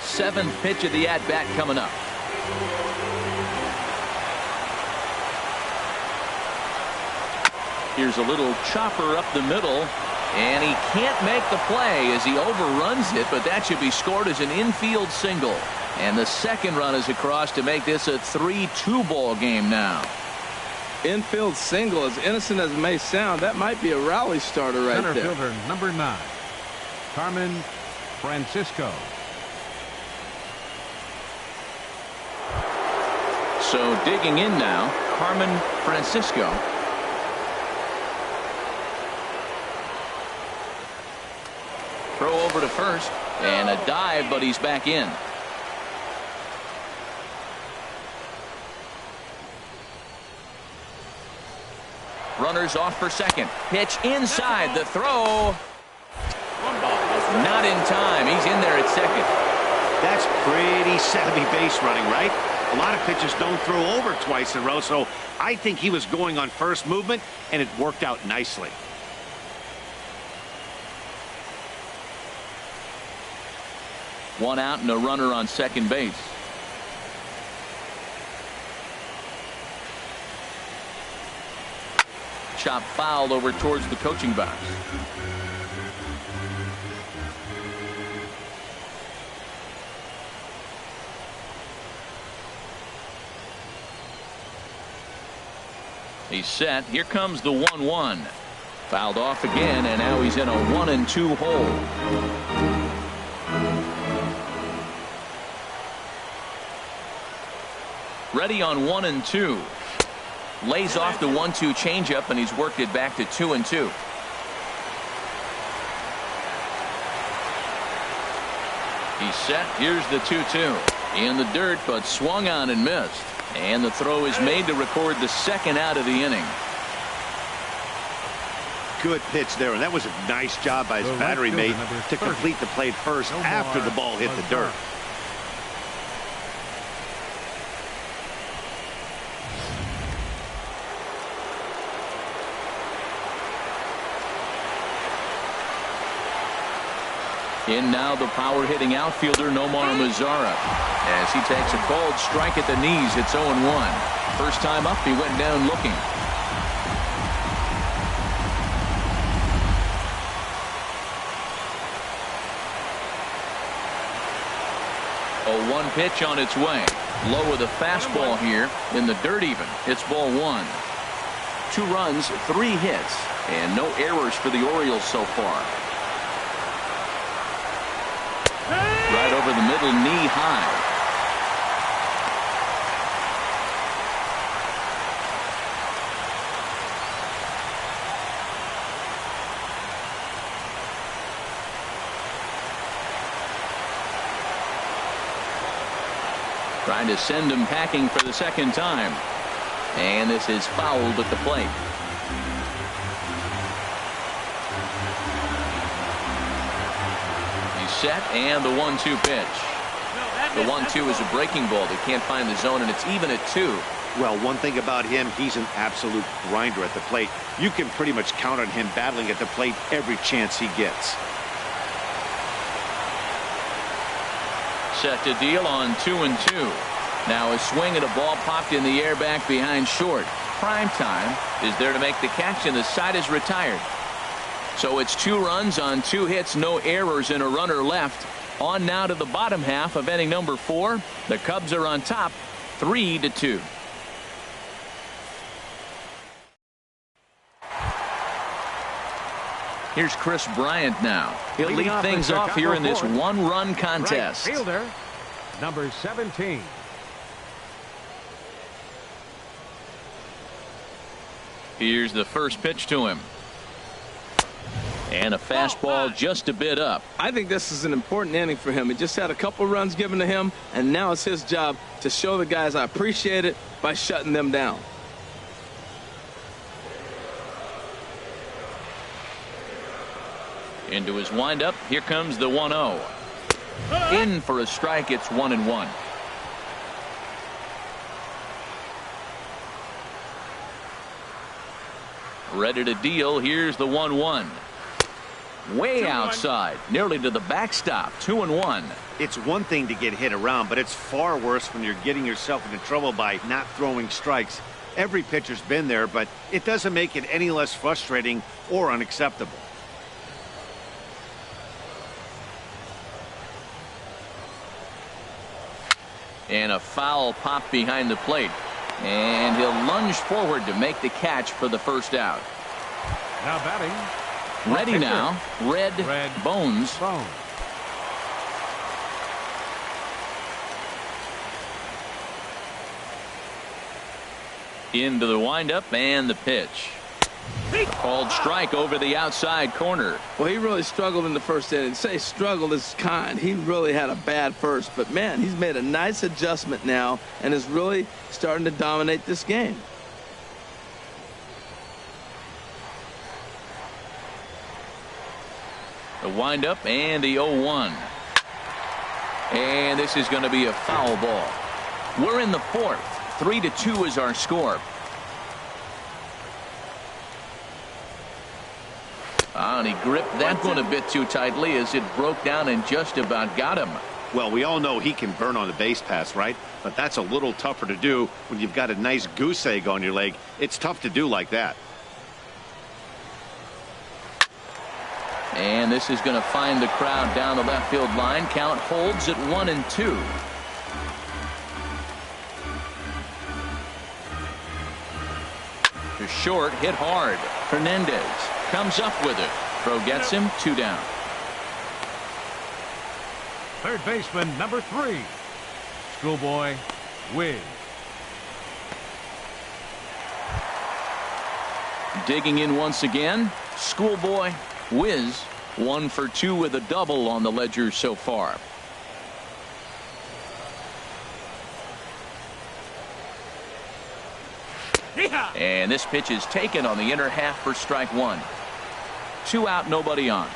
Seventh pitch of the at-bat coming up. Here's a little chopper up the middle. And he can't make the play as he overruns it, but that should be scored as an infield single. And the second run is across to make this a 3-2 ball game now. Infield single, as innocent as it may sound, that might be a rally starter right Center there. fielder number 9, Carmen Francisco. So digging in now, Carmen Francisco. Throw over to first, and a dive, but he's back in. Runners off for second. Pitch inside. The throw. Not in time. He's in there at second. That's pretty savvy base running, right? A lot of pitchers don't throw over twice in a row, so I think he was going on first movement, and it worked out nicely. One out and a runner on second base. Chop foul over towards the coaching box. He's set. Here comes the 1-1. Fouled off again, and now he's in a 1-2 hole. Ready on 1-2. Lays off the 1-2 changeup, and he's worked it back to 2-2. He's set. Here's the 2-2. In the dirt, but swung on and missed. And the throw is made to record the second out of the inning. Good pitch there, and that was a nice job by his battery mate to complete the play first after the ball hit the dirt. In now the power-hitting outfielder Nomar Mazara. As he takes a cold strike at the knees, it's 0-1. First time up, he went down looking. A 1 pitch on its way. Low with a fastball here. In the dirt even. It's ball 1. 2 runs, 3 hits, and no errors for the Orioles so far. Right over the middle, knee high. Trying to send him packing for the second time. And this is fouled at the plate. Set, and the 1-2 pitch. The 1-2 is a breaking ball. They can't find the zone, and it's even at 2. Well, one thing about him, he's an absolute grinder at the plate. You can pretty much count on him battling at the plate every chance he gets. Set to deal on 2-2. Now a swing and a ball popped in the air back behind short. Prime time is there to make the catch, and the side is retired. So it's 2 runs on 2 hits, no errors, and a runner left. On now to the bottom half of inning number 4. The Cubs are on top, 3-2. Here's Chris Bryant now. He'll lead things off here in this 1-run contest. Right fielder, number 17. Here's the first pitch to him. And a fastball just a bit up. I think this is an important inning for him. He just had a couple runs given to him, and now it's his job to show the guys I appreciate it by shutting them down. Into his windup. Here comes the 1-0. In for a strike. It's 1-1. Ready to deal. Here's the 1-1. Way outside, nearly to the backstop. 2-1. It's one thing to get hit around, but it's far worse when you're getting yourself into trouble by not throwing strikes. Every pitcher's been there, but it doesn't make it any less frustrating or unacceptable. And a foul pop behind the plate. And he'll lunge forward to make the catch for the first out. Now batting. Ready now, Red Bones. Into the windup and the pitch. Called strike over the outside corner. Well, he really struggled in the first inning. Say struggled is kind. He really had a bad first, but man, he's made a nice adjustment now and is really starting to dominate this game. The windup and the 0-1. And this is going to be a foul ball. We're in the 4th. 3-2 is our score. And he gripped that one a bit too tightly as it broke down and just about got him. Well, we all know he can burn on the base pass, right? But that's a little tougher to do when you've got a nice goose egg on your leg. It's tough to do like that. And this is going to find the crowd down the left field line. Count holds at 1-2. To short, hit hard. Hernandez Comes up with it. Throw gets him. 2 down. Third baseman, number 3. Schoolboy Wiz. Digging in once again. Schoolboy Wiz. 1 for 2 with a double on the ledger so far. And this pitch is taken on the inner half for strike 1. 2 out, nobody on.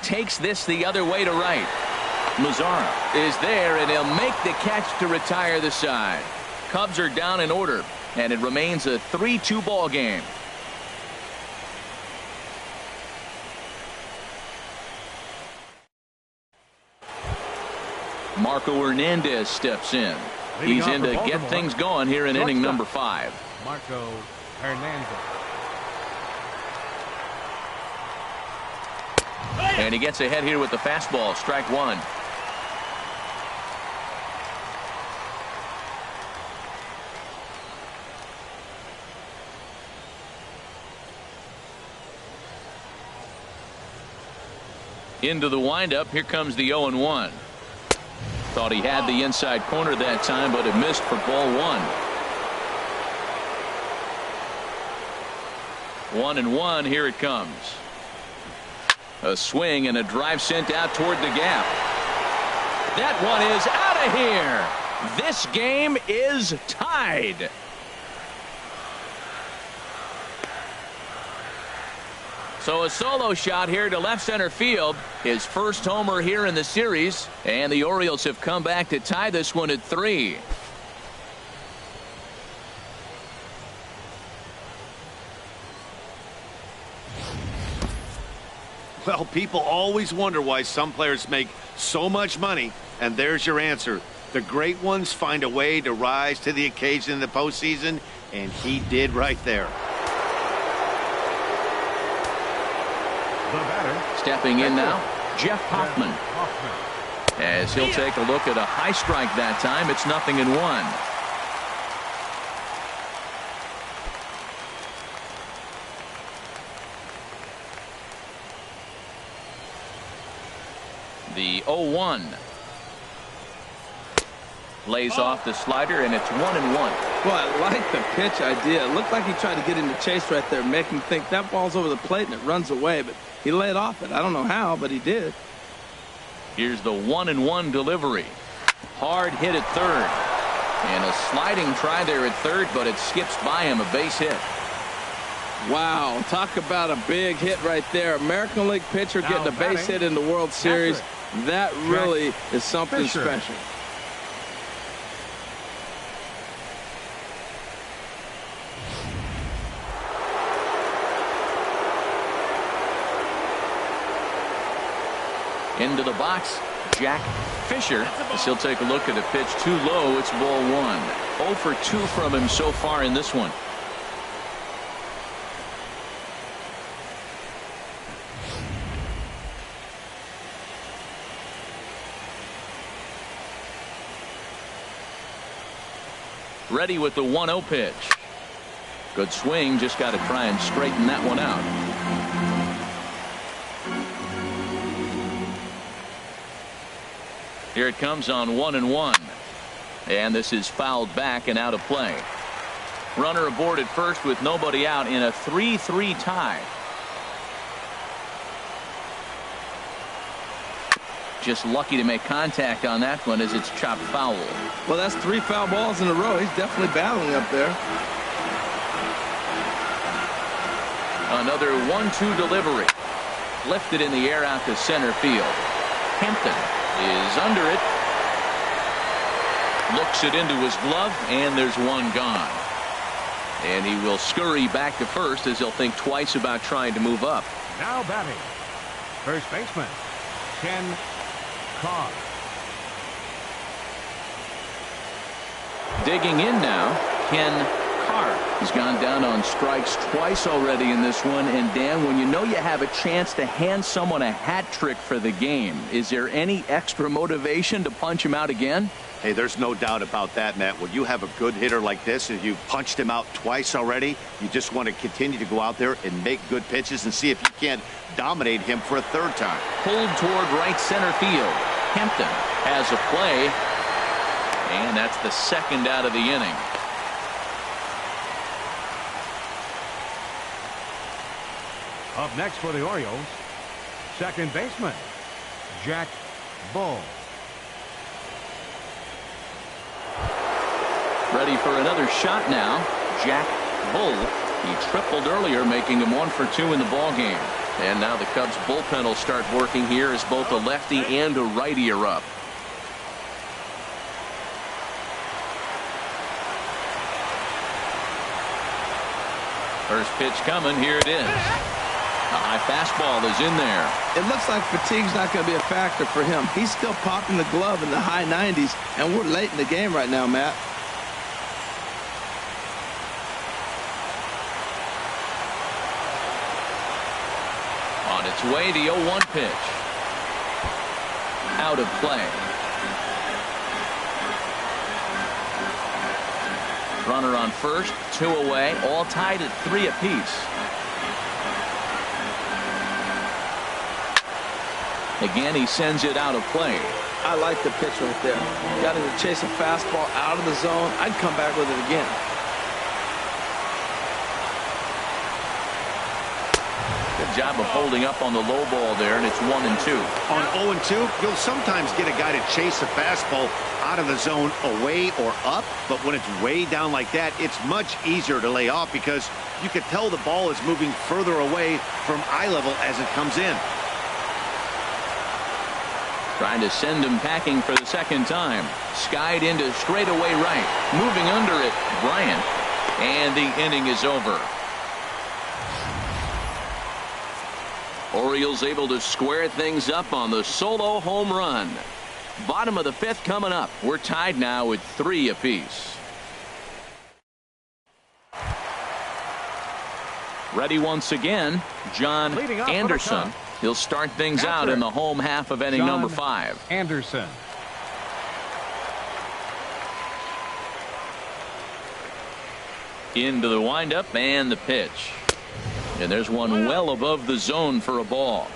Takes this the other way to right. Mazzara is there, and he'll make the catch to retire the side. Cubs are down in order, and it remains a 3-2 ball game. Marco Hernandez steps in. He's in to get things going here in inning number 5. Marco Hernandez. And he gets ahead here with the fastball. Strike 1. Into the windup. Here comes the 0-1. Thought he had the inside corner that time, but it missed for ball 1. 1-1. Here it comes. A swing and a drive sent out toward the gap. That one is out of here. This game is tied. So a solo shot here to left center field. His first homer here in the series. And the Orioles have come back to tie this one at 3. Well, people always wonder why some players make so much money, and there's your answer. The great ones find a way to rise to the occasion in the postseason, and he did right there. The batter. Stepping in now, Jeff Hoffman. As he'll take a look at a high strike that time. It's 0-1. The 0-1. Lays off the slider, and it's 1-1. Well, I like the pitch idea. It looked like he tried to get into chase right there, make him think that ball's over the plate and it runs away, but he laid off it. I don't know how, but he did. Here's the 1-1 delivery. Hard hit at third. And a sliding try there at third, but it skips by him. A base hit. Wow, talk about a big hit right there. American League pitcher getting a base hit in the World Series. That really is something special. Into the box, Jack Fisher. As he'll take a look at a pitch too low. It's ball 1. 0 for 2 from him so far in this one. Ready with the 1-0 pitch. Good swing. Just got to try and straighten that one out. Here it comes on 1-1. And this is fouled back and out of play. Runner aboard at first with nobody out in a 3-3 tie. Just lucky to make contact on that one as it's chopped foul. Well, that's 3 foul balls in a row. He's definitely battling up there. Another 1-2 delivery. Lifted in the air out to center field. Hampton is under it. Looks it into his glove, and there's one gone. And he will scurry back to first as he'll think twice about trying to move up. Now batting, first baseman, Ken Carr. Digging in now, Ken par. He's gone down on strikes twice already in this one. And Dan, when you know you have a chance to hand someone a hat trick for the game, is there any extra motivation to punch him out again? Hey, there's no doubt about that, Matt. When you have a good hitter like this and you've punched him out twice already, you just want to continue to go out there and make good pitches and see if you can't dominate him for a third time. Pulled toward right center field. Hampton has a play, and that's the second out of the inning. Up next for the Orioles, second baseman, Jack Bull. Ready for another shot now. Jack Bull. He tripled earlier, making him 1 for 2 in the ballgame. And now the Cubs bullpen will start working here as both a lefty and a righty are up. First pitch coming. Here it is. A high fastball is in there. It looks like fatigue's not going to be a factor for him. He's still popping the glove in the high 90s, and we're late in the game right now, Matt. On its way, the 0-1 pitch. Out of play. Runner on first, 2 away, all tied at 3 apiece. Again, he sends it out of play. I like the pitch right there. Got him to chase a fastball out of the zone. I'd come back with it again. Good job of holding up on the low ball there, and it's 1-2. On 0-2, you'll sometimes get a guy to chase a fastball out of the zone away or up, but when it's way down like that, it's much easier to lay off because you can tell the ball is moving further away from eye level as it comes in. Trying to send him packing for the second time. Skied into straightaway right. Moving under it, Bryant. And the inning is over. Orioles able to square things up on the solo home run. Bottom of the 5th coming up. We're tied now with 3 apiece. Ready once again, John Anderson. He'll start things out in the home half of inning number 5. Anderson. Into the windup and the pitch. And there's one well above the zone for a ball.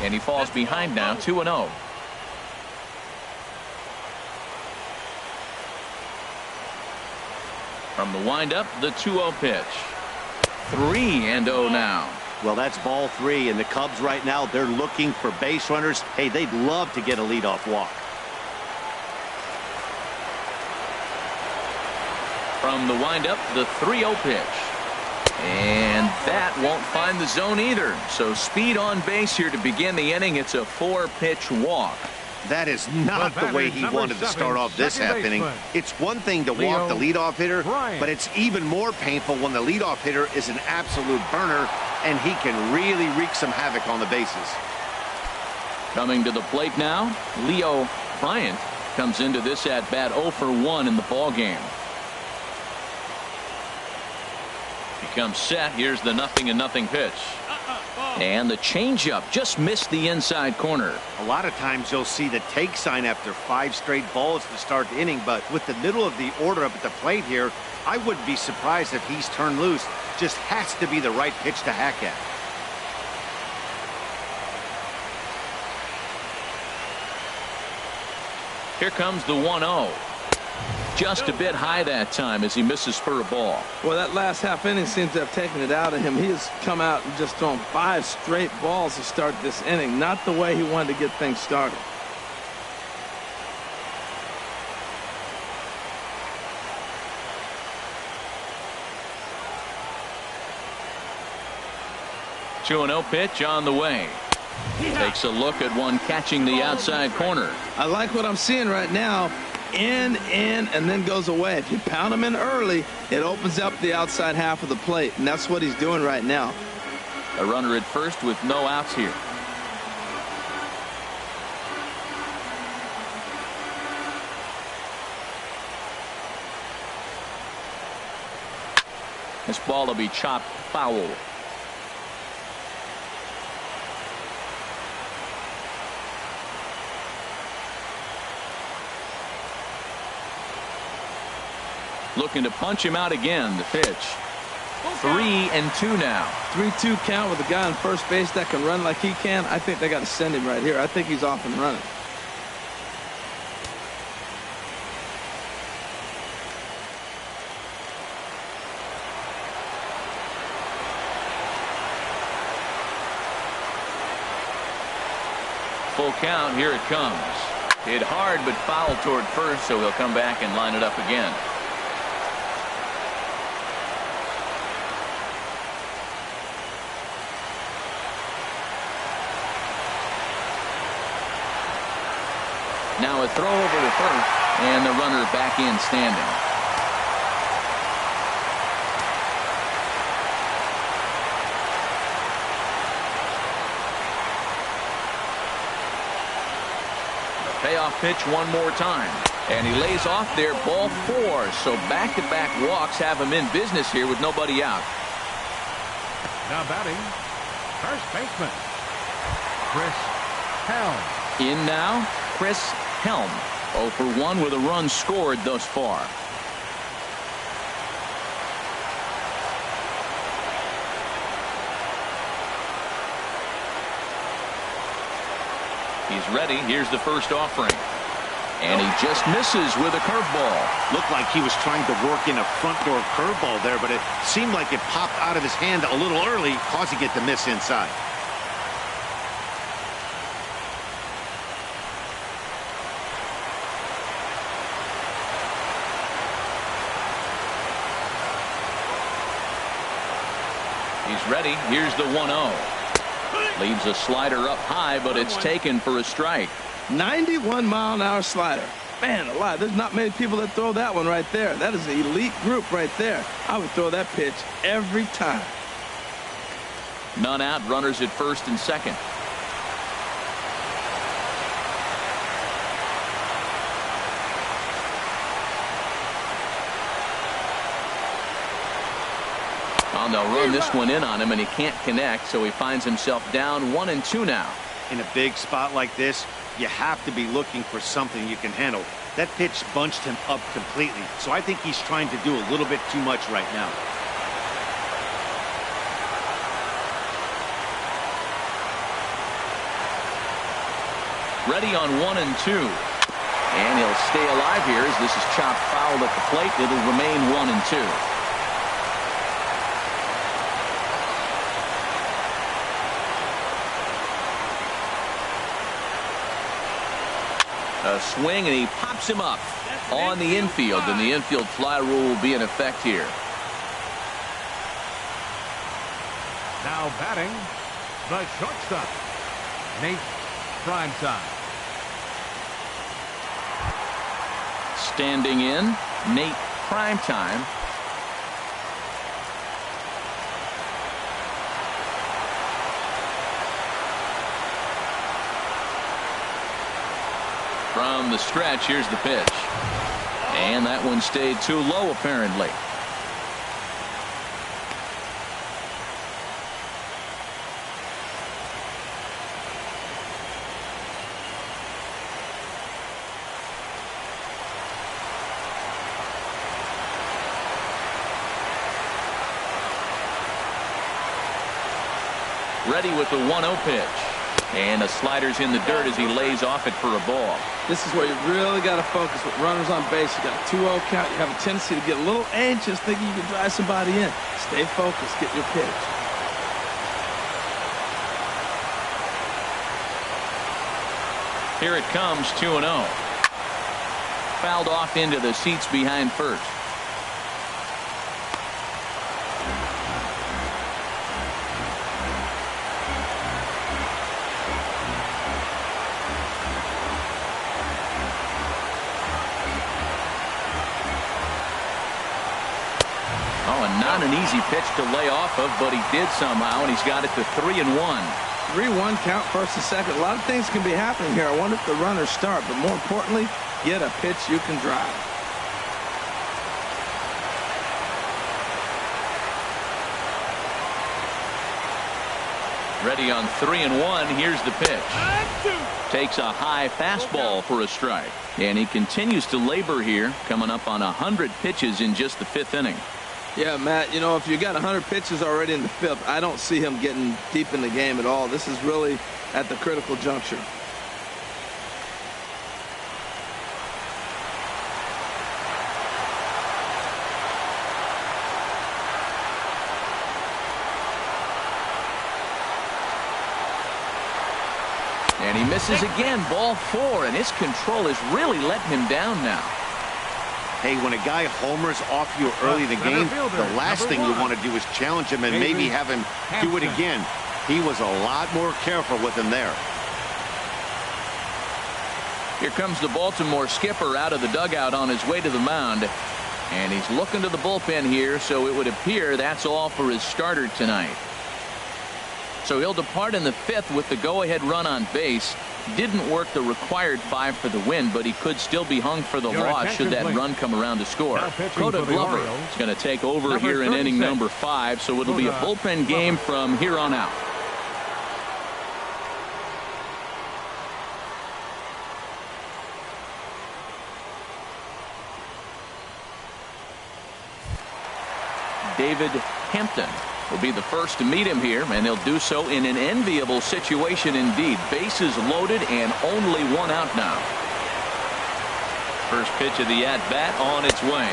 And he falls behind now, 2-0. From the windup, the 2-0 pitch. 3-0 now. Well, that's ball 3, and the Cubs right now, they're looking for base runners. Hey, they'd love to get a leadoff walk. From the windup, the 3-0 pitch. And that won't find the zone either. So speed on base here to begin the inning. It's a 4-pitch walk. That is not the way he wanted to start off this half inning. It's one thing to walk the leadoff hitter, but it's even more painful when the leadoff hitter is an absolute burner, and he can really wreak some havoc on the bases. Coming to the plate now, Leo Bryant comes into this at bat 0 for 1 in the ball game. He comes set. Here's the 0-0 pitch. And the changeup just missed the inside corner. A lot of times you'll see the take sign after 5 straight balls to start the inning, but with the middle of the order up at the plate here, I wouldn't be surprised if he's turned loose. Just has to be the right pitch to hack at. Here comes the 1-0. Just a bit high that time as he misses for a ball. Well, that last half inning seems to have taken it out of him. He has come out and just thrown 5 straight balls to start this inning. Not the way he wanted to get things started. Two 2-0 pitch on the way. Takes a look at one catching the outside corner. I like what I'm seeing right now. In, and then goes away. If you pound him in early, it opens up the outside half of the plate, and that's what he's doing right now. A runner at first with no outs here. This ball will be chopped foul. Looking to punch him out again. The pitch. 3-2 now. 3-2 count with a guy on first base that can run like he can. I think they got to send him right here. I think he's off and running. Full count. Here it comes. Hit hard but foul toward first, so he'll come back and line it up again. Now a throw over to first, and the runner back in standing. The payoff pitch one more time. And he lays off there, ball 4. So back-to-back walks have him in business here with nobody out. Now batting, first baseman, Chris Helm. In now, Chris Helm. 0 for 1 with a run scored thus far. He's ready. Here's the first offering. And he just misses with a curveball. Looked like he was trying to work in a front door curveball there, but it seemed like it popped out of his hand a little early, causing it to miss inside. He's ready. Here's the 1-0. Leaves a slider up high, but it's taken for a strike. 91-mile-an-hour slider. Man alive, there's not many people that throw that one right there. That is an elite group right there. I would throw that pitch every time. None out. Runners at first and second. Oh, they'll run this one in on him, and he can't connect, so he finds himself down 1-2 now. In a big spot like this, you have to be looking for something you can handle. That pitch bunched him up completely, so I think he's trying to do a little bit too much right now. Ready on 1-2. And he'll stay alive here as this is chopped foul at the plate. It'll remain 1-2. A swing, and he pops him up on the infield, and the infield fly rule will be in effect here. Now batting, the shortstop, Nate Primetime. Standing in, Nate Primetime. From the stretch, here's the pitch. And that one stayed too low, apparently. Ready with the 1-0 pitch. And the slider's in the dirt as he lays off it for a ball. This is where you really got to focus with runners on base. You got a 2-0 count. You have a tendency to get a little anxious thinking you can drive somebody in. Stay focused. Get your pitch. Here it comes, 2-0. Fouled off into the seats behind first. Not an easy pitch to lay off of, but he did somehow, and he's got it to 3-1. 3-1 count, first and second. A lot of things can be happening here. I wonder if the runners start, but more importantly, get a pitch you can drive. Ready on 3-1. Here's the pitch. Takes a high fastball for a strike. And he continues to labor here, coming up on 100 pitches in just the 5th inning. Yeah, Matt, you know, if you got 100 pitches already in the 5th, I don't see him getting deep in the game at all. This is really at the critical juncture. And he misses again, ball 4, and his control is really letting him down now. Hey, when a guy homers off you early in the game, the last thing you want to do is challenge him and maybe have him do it again. He was a lot more careful with him there. Here comes the Baltimore skipper out of the dugout on his way to the mound. And he's looking to the bullpen here, so it would appear that's all for his starter tonight. So he'll depart in the 5th with the go-ahead run on base. Didn't work the required 5 for the win, but he could still be hung for the loss should that run come around to score. Coda Glover is going to take over here in inning number 5, so it'll be a bullpen game from here on out. David Hampton will be the first to meet him here, and he'll do so in an enviable situation indeed. Bases loaded and only 1 out now. First pitch of the at-bat on its way.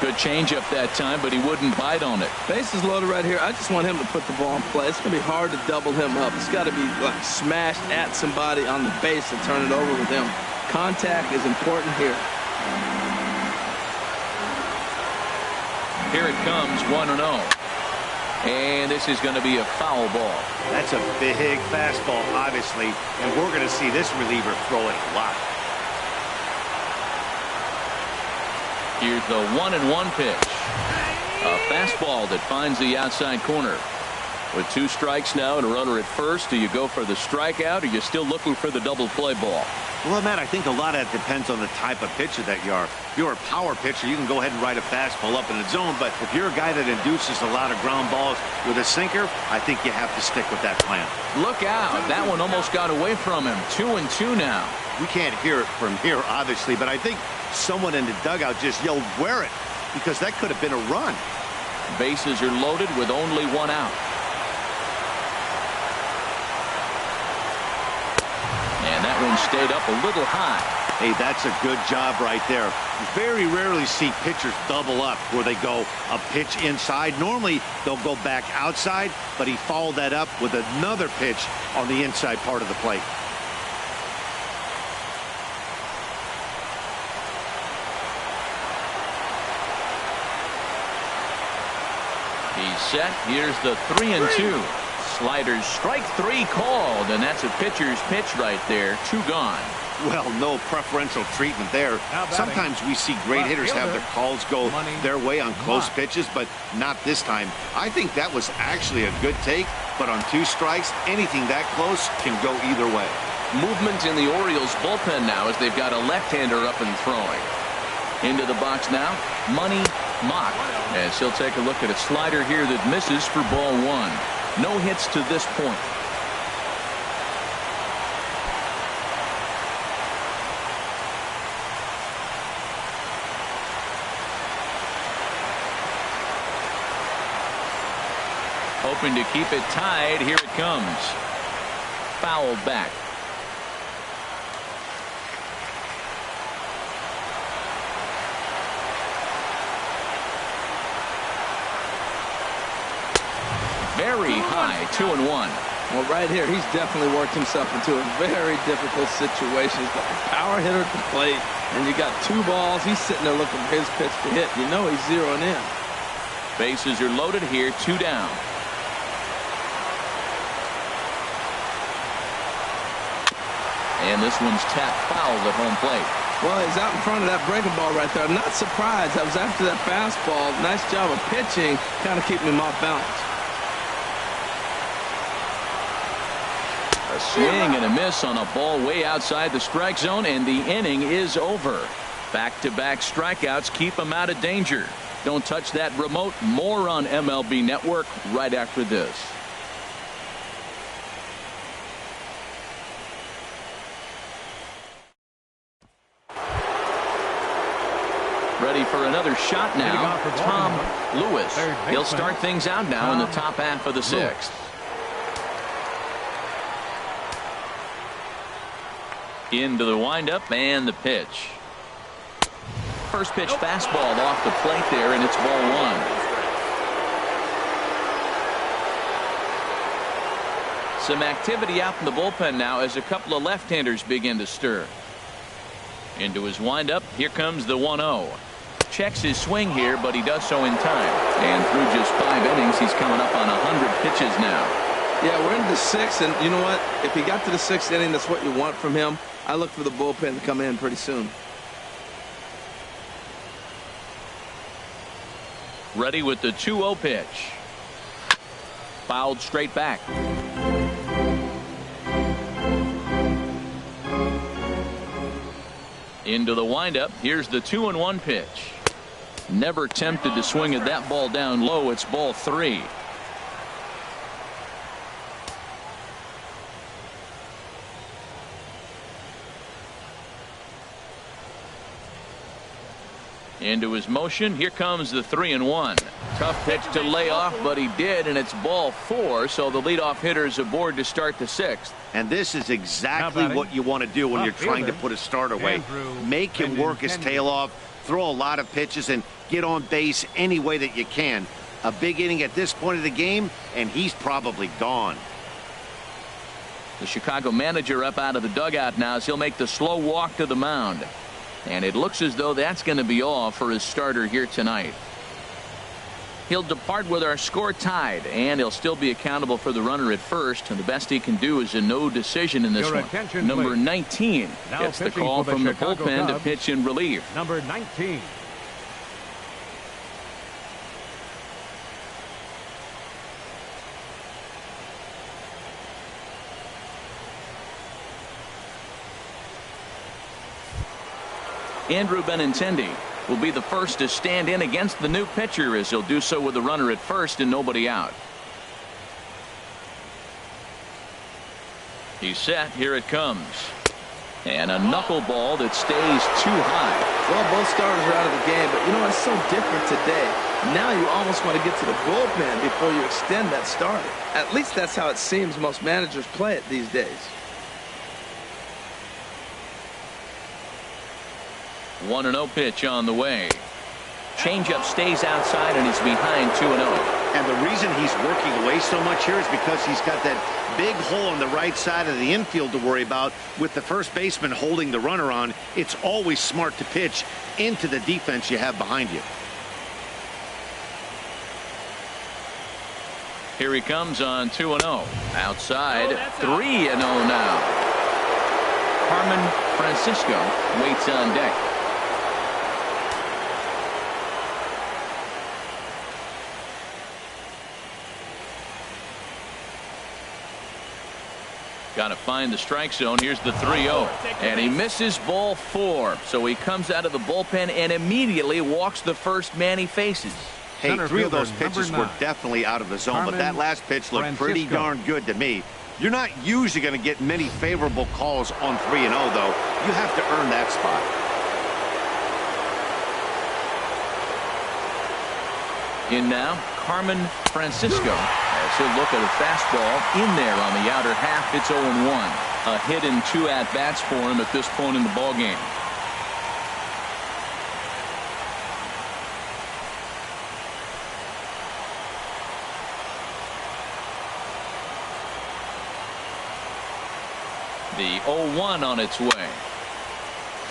Good changeup that time, but he wouldn't bite on it. Bases loaded right here. I just want him to put the ball in play. It's going to be hard to double him up. It's got to be like smashed at somebody on the base and turn it over with him. Contact is important here. Here it comes, 1-0. And this is going to be a foul ball. That's a big fastball, obviously, and we're going to see this reliever throw it a lot. Here's the 1-1 pitch. A fastball that finds the outside corner. With 2 strikes now and a runner at first, do you go for the strikeout or are you still looking for the double play ball? Well, Matt, I think a lot of that depends on the type of pitcher that you are. If you're a power pitcher, you can go ahead and ride a fastball up in the zone. But if you're a guy that induces a lot of ground balls with a sinker, I think you have to stick with that plan. Look out. That one almost got away from him. 2-2 now. We can't hear it from here, obviously, but I think someone in the dugout just yelled, "Wear it," because that could have been a run. Bases are loaded with only 1 out. And that one stayed up a little high. Hey, that's a good job right there. Very rarely see pitchers double up where they go a pitch inside. Normally, they'll go back outside, but he followed that up with another pitch on the inside part of the plate. He's set. Here's the 3-2. Sliders strike 3 called, and that's a pitcher's pitch right there. 2 gone. Well, no preferential treatment there. Sometimes we see great hitters have their calls go their way on close pitches, but not this time. I think that was actually a good take, but on 2 strikes, anything that close can go either way. Movement in the Orioles bullpen now as they've got a left-hander up and throwing. Into the box now, Money Mock, as he'll take a look at a slider here that misses for ball 1. No hits to this point. Hoping to keep it tied. Here it comes. Fouled back. Very high, 2-1. Well, right here, he's definitely worked himself into a very difficult situation. He's got the power hitter at the plate, and you got 2 balls. He's sitting there looking for his pitch to hit. You know he's zeroing in. Bases are loaded here, 2 down. And this one's tapped foul at home plate. Well, he's out in front of that breaking ball right there. I'm not surprised. I was after that fastball. Nice job of pitching, kind of keeping him off balance. A swing and a miss on a ball way outside the strike zone, and the inning is over. Back-to-back strikeouts keep him out of danger. Don't touch that remote. More on MLB Network right after this. Ready for another shot now, Tom Lewis. He'll start things out now in the top half of the sixth. Into the windup and the pitch. First pitch fastball off the plate there, and it's ball one. Some activity out in the bullpen now as a couple of left-handers begin to stir. Into his windup, here comes the 1-0. Checks his swing here, but he does so in time. And through just 5 innings, he's coming up on 100 pitches now. Yeah, we're into the 6th, and you know what? If he got to the 6th inning, that's what you want from him. I look for the bullpen to come in pretty soon. Ready with the 2-0 pitch. Fouled straight back. Into the windup. Here's the 2-1 pitch. Never tempted to swing at that ball down low. It's ball 3. Into his motion. Here comes the 3-1. Tough pitch to lay off, but he did, and it's ball 4. So the leadoff hitter is aboard to start the 6th. And this is exactly what you want to do when you're trying to put a start away. Make him work his tail off, throw a lot of pitches, and get on base any way that you can. A big inning at this point of the game, and he's probably gone. The Chicago manager up out of the dugout now as he'll make the slow walk to the mound. And it looks as though that's going to be all for his starter here tonight. He'll depart with our score tied, and he'll still be accountable for the runner at first. And the best he can do is a no decision in this one. Number 19 gets the call from the bullpen to pitch in relief. Number 19. Andrew Benintendi will be the first to stand in against the new pitcher, as he'll do so with the runner at first and nobody out. He's set. Here it comes. And a knuckleball that stays too high. Well, both starters are out of the game, but you know, it's so different today. Now you almost want to get to the bullpen before you extend that starter. At least that's how it seems most managers play it these days. 1-0 pitch on the way. Changeup stays outside, and he's behind 2-0. And the reason he's working away so much here is because he's got that big hole on the right side of the infield to worry about. With the first baseman holding the runner on, it's always smart to pitch into the defense you have behind you. Here he comes on 2-0. Outside, 3-0 now. Carmen Francisco waits on deck. Got to find the strike zone. Here's the 3-0. And he misses ball 4. So he comes out of the bullpen and immediately walks the first man he faces. Hey, 3 of those pitches were definitely out of the zone, but that last pitch looked pretty darn good to me. You're not usually going to get many favorable calls on 3-0, though. You have to earn that spot. In now, Carmen Francisco. As he'll look at a fastball in there on the outer half. It's 0-1. A hit and 2 at-bats for him at this point in the ballgame. The 0-1 on its way.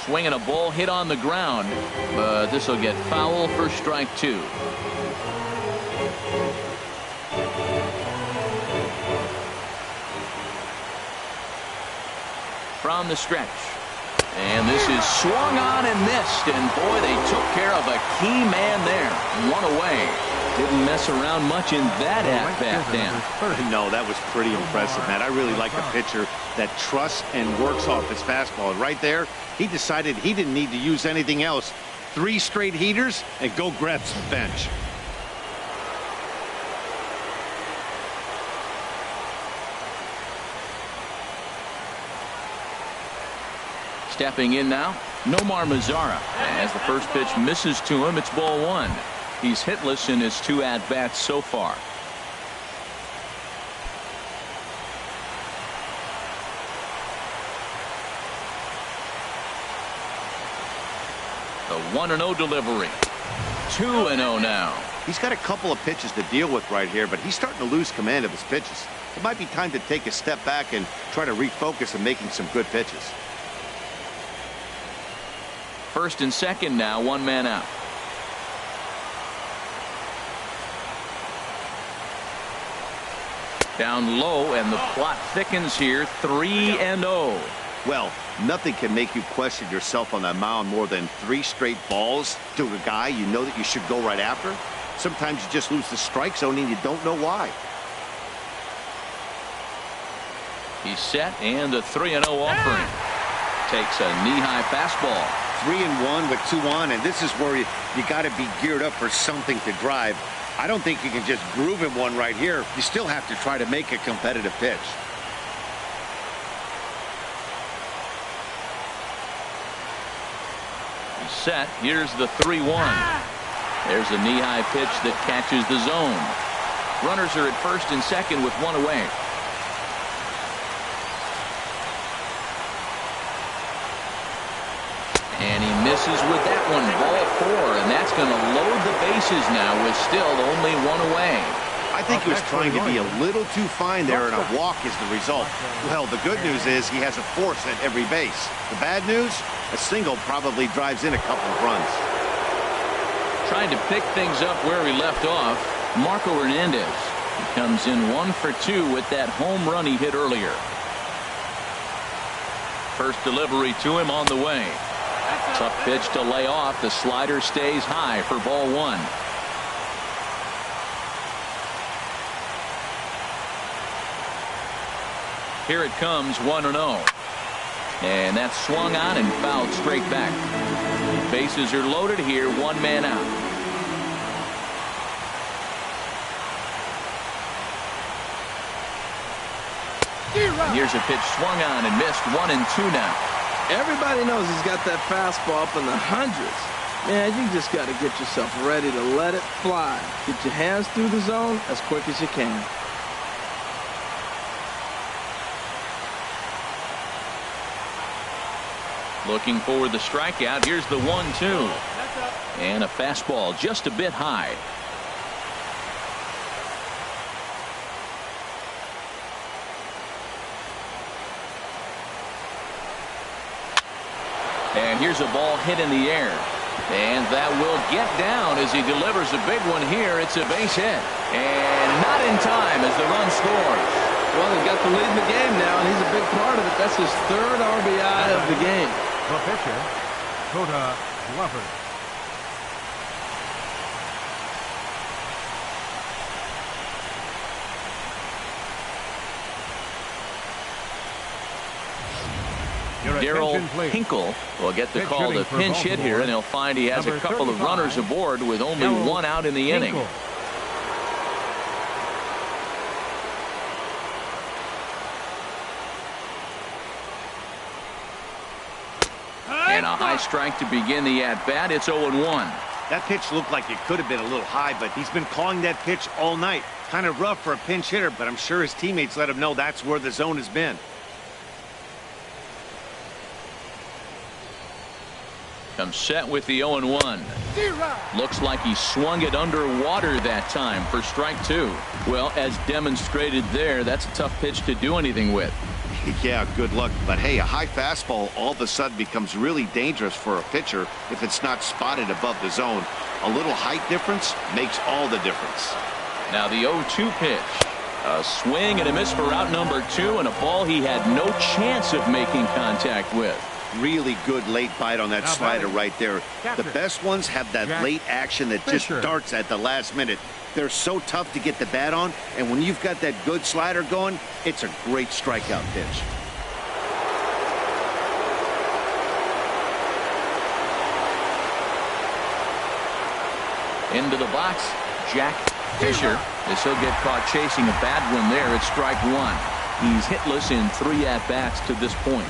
Swinging a ball hit on the ground, but this will get foul for strike 2. From the stretch. And this is swung on and missed. And boy, they took care of a key man there. 1 away. Didn't mess around much in that at-bat, Dan. No, that was pretty impressive, man. I really like a pitcher that trusts and works off his fastball. And right there, he decided he didn't need to use anything else. 3 straight heaters and go grab some bench. Stepping in now, Nomar Mazara. As the first pitch misses to him, it's ball one. He's hitless in his 2 at-bats so far. The 1-0 delivery. 2-0 now. He's got a couple of pitches to deal with right here, but he's starting to lose command of his pitches. It might be time to take a step back and try to refocus on making some good pitches. First and second now, 1 man out. Down low, and the plot thickens here. 3-0. Well, nothing can make you question yourself on that mound more than 3 straight balls to a guy you know that you should go right after. Sometimes you just lose the strike zone and you don't know why. He's set, and the 3-0 offering. Takes a knee-high fastball. 3-1 with 2 on, and this is where you got to be geared up for something to drive. I don't think you can just groove him one right here. You still have to try to make a competitive pitch. He's set. Here's the 3-1. There's a knee-high pitch that catches the zone. Runners are at first and second with 1 away. And he misses with that one. Ball 4, and that's going to load the bases now with still only 1 away. I think he was trying to be a little too fine there, and a walk is the result. Well, the good news is he has a force at every base. The bad news, a single probably drives in a couple of runs. Trying to pick things up where he left off, Marco Hernandez. He comes in 1 for 2 with that home run he hit earlier. First delivery to him on the way. Tough pitch to lay off. The slider stays high for ball 1. Here it comes, 1-0. And that's swung on and fouled straight back. Bases are loaded here, 1 man out. And here's a pitch swung on and missed. 1-2 now. Everybody knows he's got that fastball up in the hundreds. Man, you just got to get yourself ready to let it fly. Get your hands through the zone as quick as you can. Looking for the strikeout. Here's the 1-2. And a fastball just a bit high. And here's a ball hit in the air. And that will get down as he delivers a big one here. It's a base hit. And not in time as the run scores. Well, he got the lead in the game now, and he's a big part of it. That's his 3rd RBI of the game. The pitcher, Coda Glover. Daryl Hinkle will get the call to pinch hit here, and he'll find he has a couple of runners aboard with only 1 out in the inning. And a high strike to begin the at-bat. It's 0-1. That pitch looked like it could have been a little high, but he's been calling that pitch all night. Kind of rough for a pinch hitter, but I'm sure his teammates let him know that's where the zone has been. Comes set with the 0-1. Looks like he swung it underwater that time for strike 2. Well, as demonstrated there, that's a tough pitch to do anything with. Yeah, good luck. But hey, a high fastball all of a sudden becomes really dangerous for a pitcher if it's not spotted above the zone. A little height difference makes all the difference. Now the 0-2 pitch. A swing and a miss for out number 2, and a ball he had no chance of making contact with. Really good late bite on that slider right there. The best ones have that late action that just darts at the last minute. They're so tough to get the bat on, and when you've got that good slider going, it's a great strikeout pitch. Into the box, Jack Fisher. As he'll get caught chasing a bad one there at strike 1. He's hitless in 3 at-bats to this point.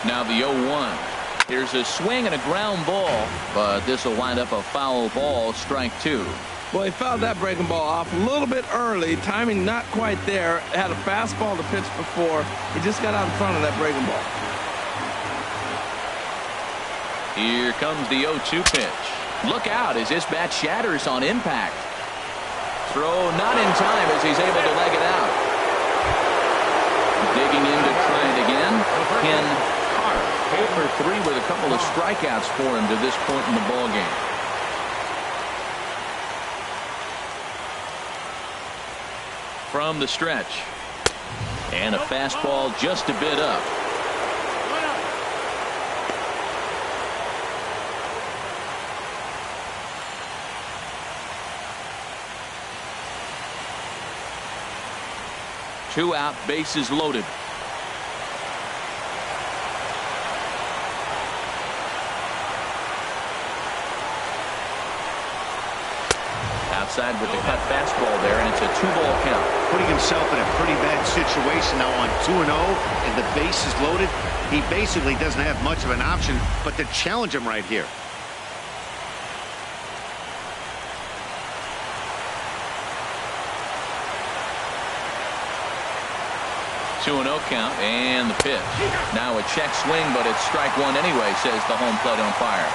Now the 0-1. Here's a swing and a ground ball, but this will wind up a foul ball, strike 2. Well, he fouled that breaking ball off a little bit early. Timing not quite there. Had a fastball to pitch before. He just got out in front of that breaking ball. Here comes the 0-2 pitch. Look out as this bat shatters on impact. Throw not in time as he's able to leg it out. Digging in to try it again. Ken Carr, 0 for 3 with a couple of strikeouts for him to this point in the ball game. From the stretch. And a fastball just a bit up. Two out, bases loaded. Outside with the cut fastball there, and it's a 2-ball count. Putting himself in a pretty bad situation now on 2-0, and the base is loaded. He basically doesn't have much of an option but to challenge him right here. 2-0 count, and the pitch. Now a check swing, but it's strike 1 anyway, says the home plate umpire.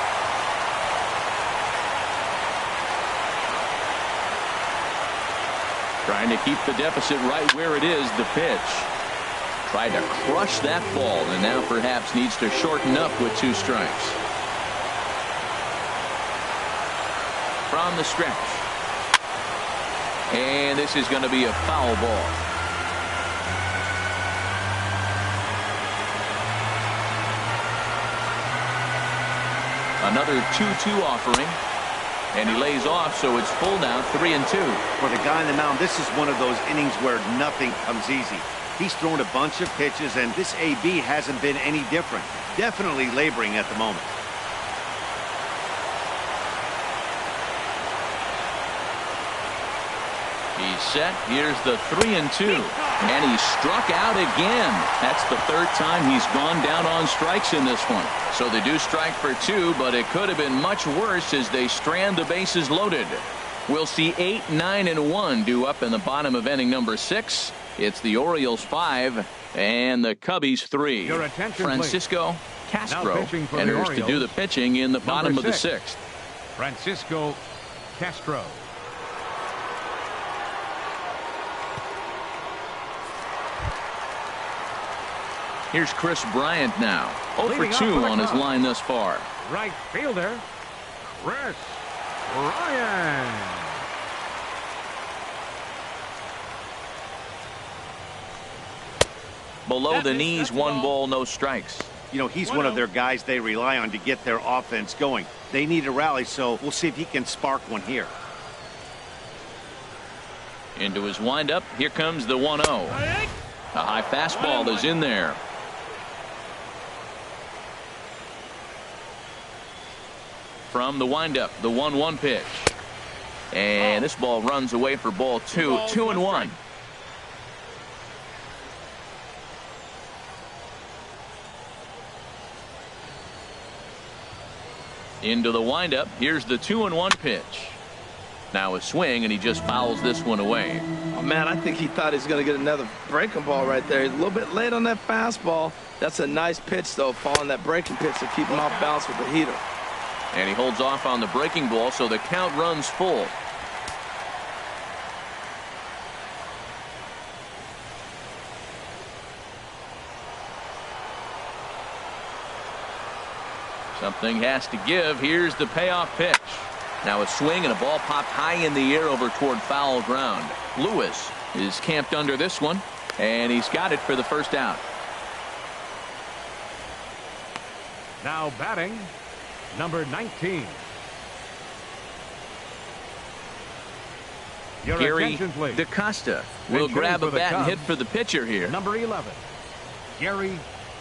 Trying to keep the deficit right where it is. The pitch. Tried to crush that ball, and now perhaps needs to shorten up with 2 strikes. From the stretch. And this is going to be a foul ball. Another 2-2 offering, and he lays off, so it's full now, 3-2. For the guy on the mound, this is one of those innings where nothing comes easy. He's thrown a bunch of pitches, and this AB hasn't been any different. Definitely laboring at the moment. He's set. Here's the 3-2. And he struck out again. That's the 3rd time he's gone down on strikes in this one. So they do strike for 2, but it could have been much worse as they strand the bases loaded. We'll see 8, 9, and 1 due up in the bottom of inning number 6. It's the Orioles 5 and the Cubbies 3. Your attention, Francisco Castro enters to do the pitching in the bottom of the 6th. Francisco Castro. Here's Chris Bryant now. 0 for 2 on his line thus far. Right fielder, Chris Bryant. Below the knees, 1 ball, no strikes. You know, he's one of their guys they rely on to get their offense going. They need a rally, so we'll see if he can spark one here. Into his windup. Here comes the 1-0. A high fastball is in there. From the windup, the 1-1 pitch. And this ball runs away for ball 2. 2-1. Into the windup. Here's the 2-1 pitch. Now a swing, and he just fouls this one away. Oh, man, I think he thought he was going to get another breaking ball right there. He's a little bit late on that fastball. That's a nice pitch, though, following that breaking pitch to keep him off balance with the heater. And he holds off on the breaking ball, so the count runs full. Something has to give. Here's the payoff pitch. Now a swing and a ball popped high in the air over toward foul ground. Lewis is camped under this one, and he's got it for the first out. Now batting, number 19. Your Gary attention, please. DaCosta will And grab a for the bat and Cubs, hit for the pitcher here. Number 11, Gary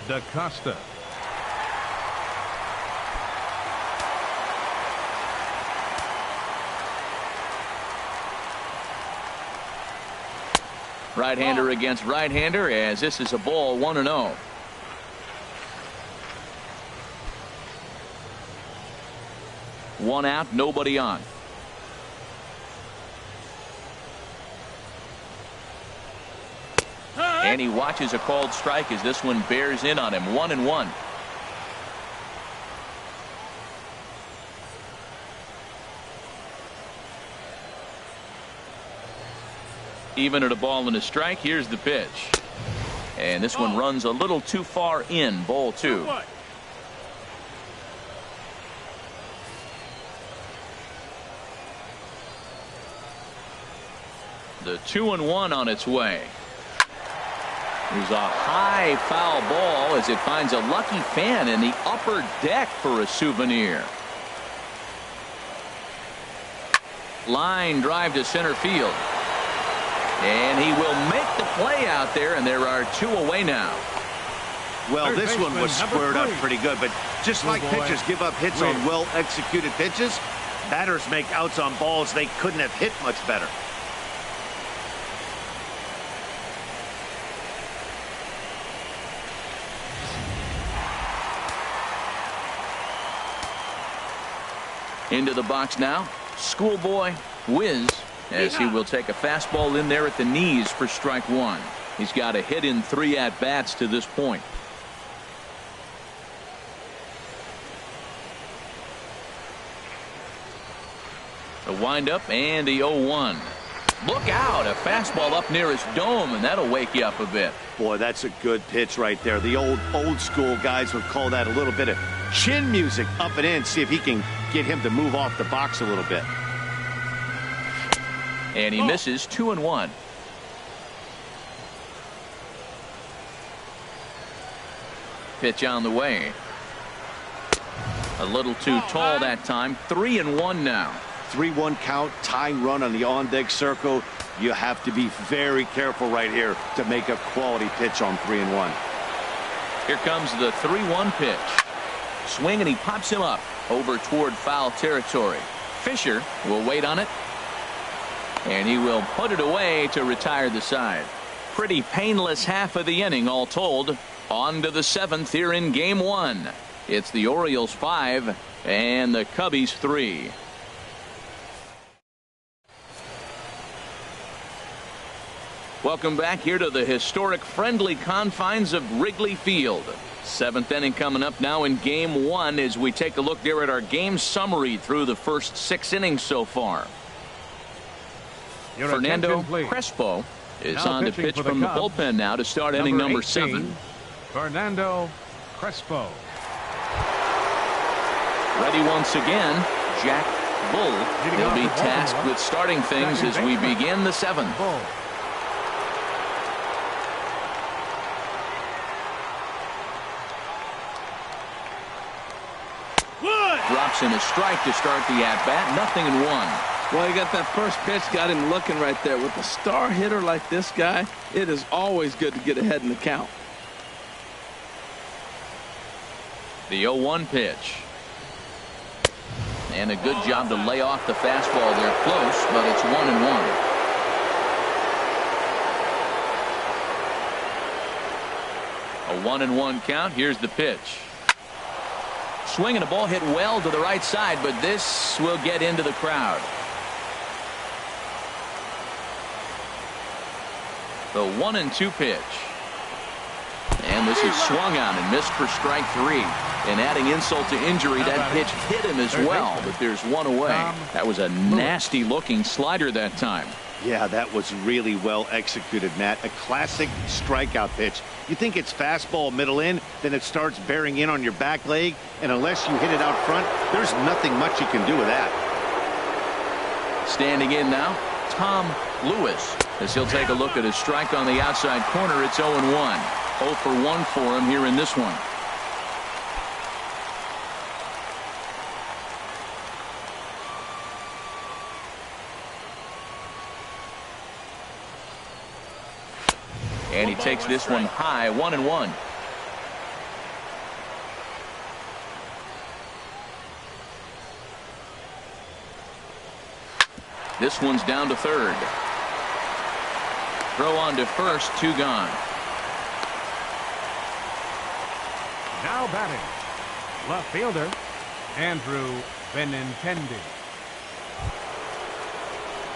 DaCosta. Right-hander against right-hander, as this is a ball, 1-0. 1 out, nobody on. And he watches a called strike as this one bears in on him. 1-1. Even at a ball and a strike. Here's the pitch. And this one runs a little too far in. Ball 2. The 2-1 on its way. There's a high foul ball as it finds a lucky fan in the upper deck for a souvenir. Line drive to center field. And he will make the play out there, and there are 2 away now. Well, this one was squared up pretty good, but just like pitchers give up hits on well-executed pitches, batters make outs on balls they couldn't have hit much better. Into the box now, Schoolboy Wiz, as he will take a fastball in there at the knees for strike 1. He's got a hit in 3 at-bats to this point. The windup and the 0-1. Look out, a fastball up near his dome, and that'll wake you up a bit. Boy, that's a good pitch right there. The old school guys would call that a little bit of chin music up and in. See if he can get him to move off the box a little bit. And he misses. 2-1. Pitch on the way. A little too tall that time. 3-1 now. 3-1 count, tying run on the on-deck circle. You have to be very careful right here to make a quality pitch on 3-1. Here comes the 3-1 pitch. Swing, and he pops him up over toward foul territory. Fisher will wait on it, and he will put it away to retire the side. Pretty painless half of the inning all told. On to the 7th here in game 1. It's the Orioles 5 and the Cubbies 3. Welcome back here to the historic friendly confines of Wrigley Field. 7th inning coming up now in game 1 as we take a look there at our game summary through the first 6 innings so far. Fernando Crespo is now on to pitch from the bullpen now to start inning number 7. Fernando Crespo. Ready once again, Jack Bull will be tasked with starting things as we begin the 7th. Bull. Drops in a strike to start the at-bat. 0-1. Well, he got that first pitch, got him looking right there. With a star hitter like this guy, it is always good to get ahead in the count. The 0-1 pitch. And a good job to lay off the fastball there close, but it's 1-1. A 1-1 count. Here's the pitch. Swing and a ball hit well to the right side, but this will get into the crowd. The 1-2 pitch. And this is swung on and missed for strike 3. And adding insult to injury, that pitch hit him as well, but there's 1 away. That was a nasty looking slider that time. Yeah, that was really well executed, Matt. A classic strikeout pitch. You think it's fastball middle in, then it starts bearing in on your back leg, and unless you hit it out front, there's nothing much you can do with that. Standing in now, Tom Lewis, as he'll take a look at his strike on the outside corner. It's 0-1. 0 for 1 for him here in this one. And he takes this one high. 1-1. This one's down to third. Throw on to first. 2 gone. Now batting, left fielder Andrew Benintendi.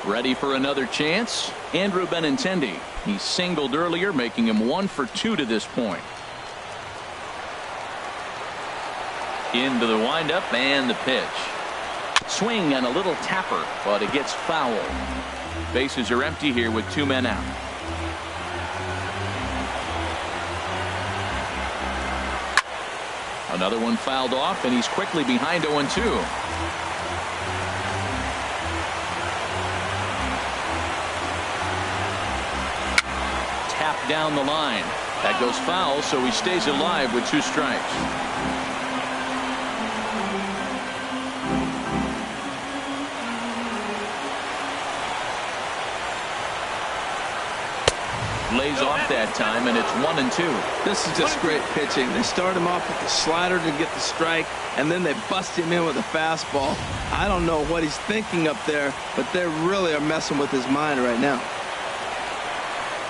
Ready for another chance? Andrew Benintendi. He singled earlier, making him 1 for 2 to this point. Into the windup and the pitch. Swing and a little tapper, but it gets foul. Bases are empty here with 2 men out. Another one fouled off, and he's quickly behind 0-2. Tap down the line. That goes foul, so he stays alive with 2 strikes. Lays off that time, and it's 1-2. This is just great pitching. They start him off with the slider to get the strike, and then they bust him in with a fastball. I don't know what he's thinking up there, but they really are messing with his mind right now.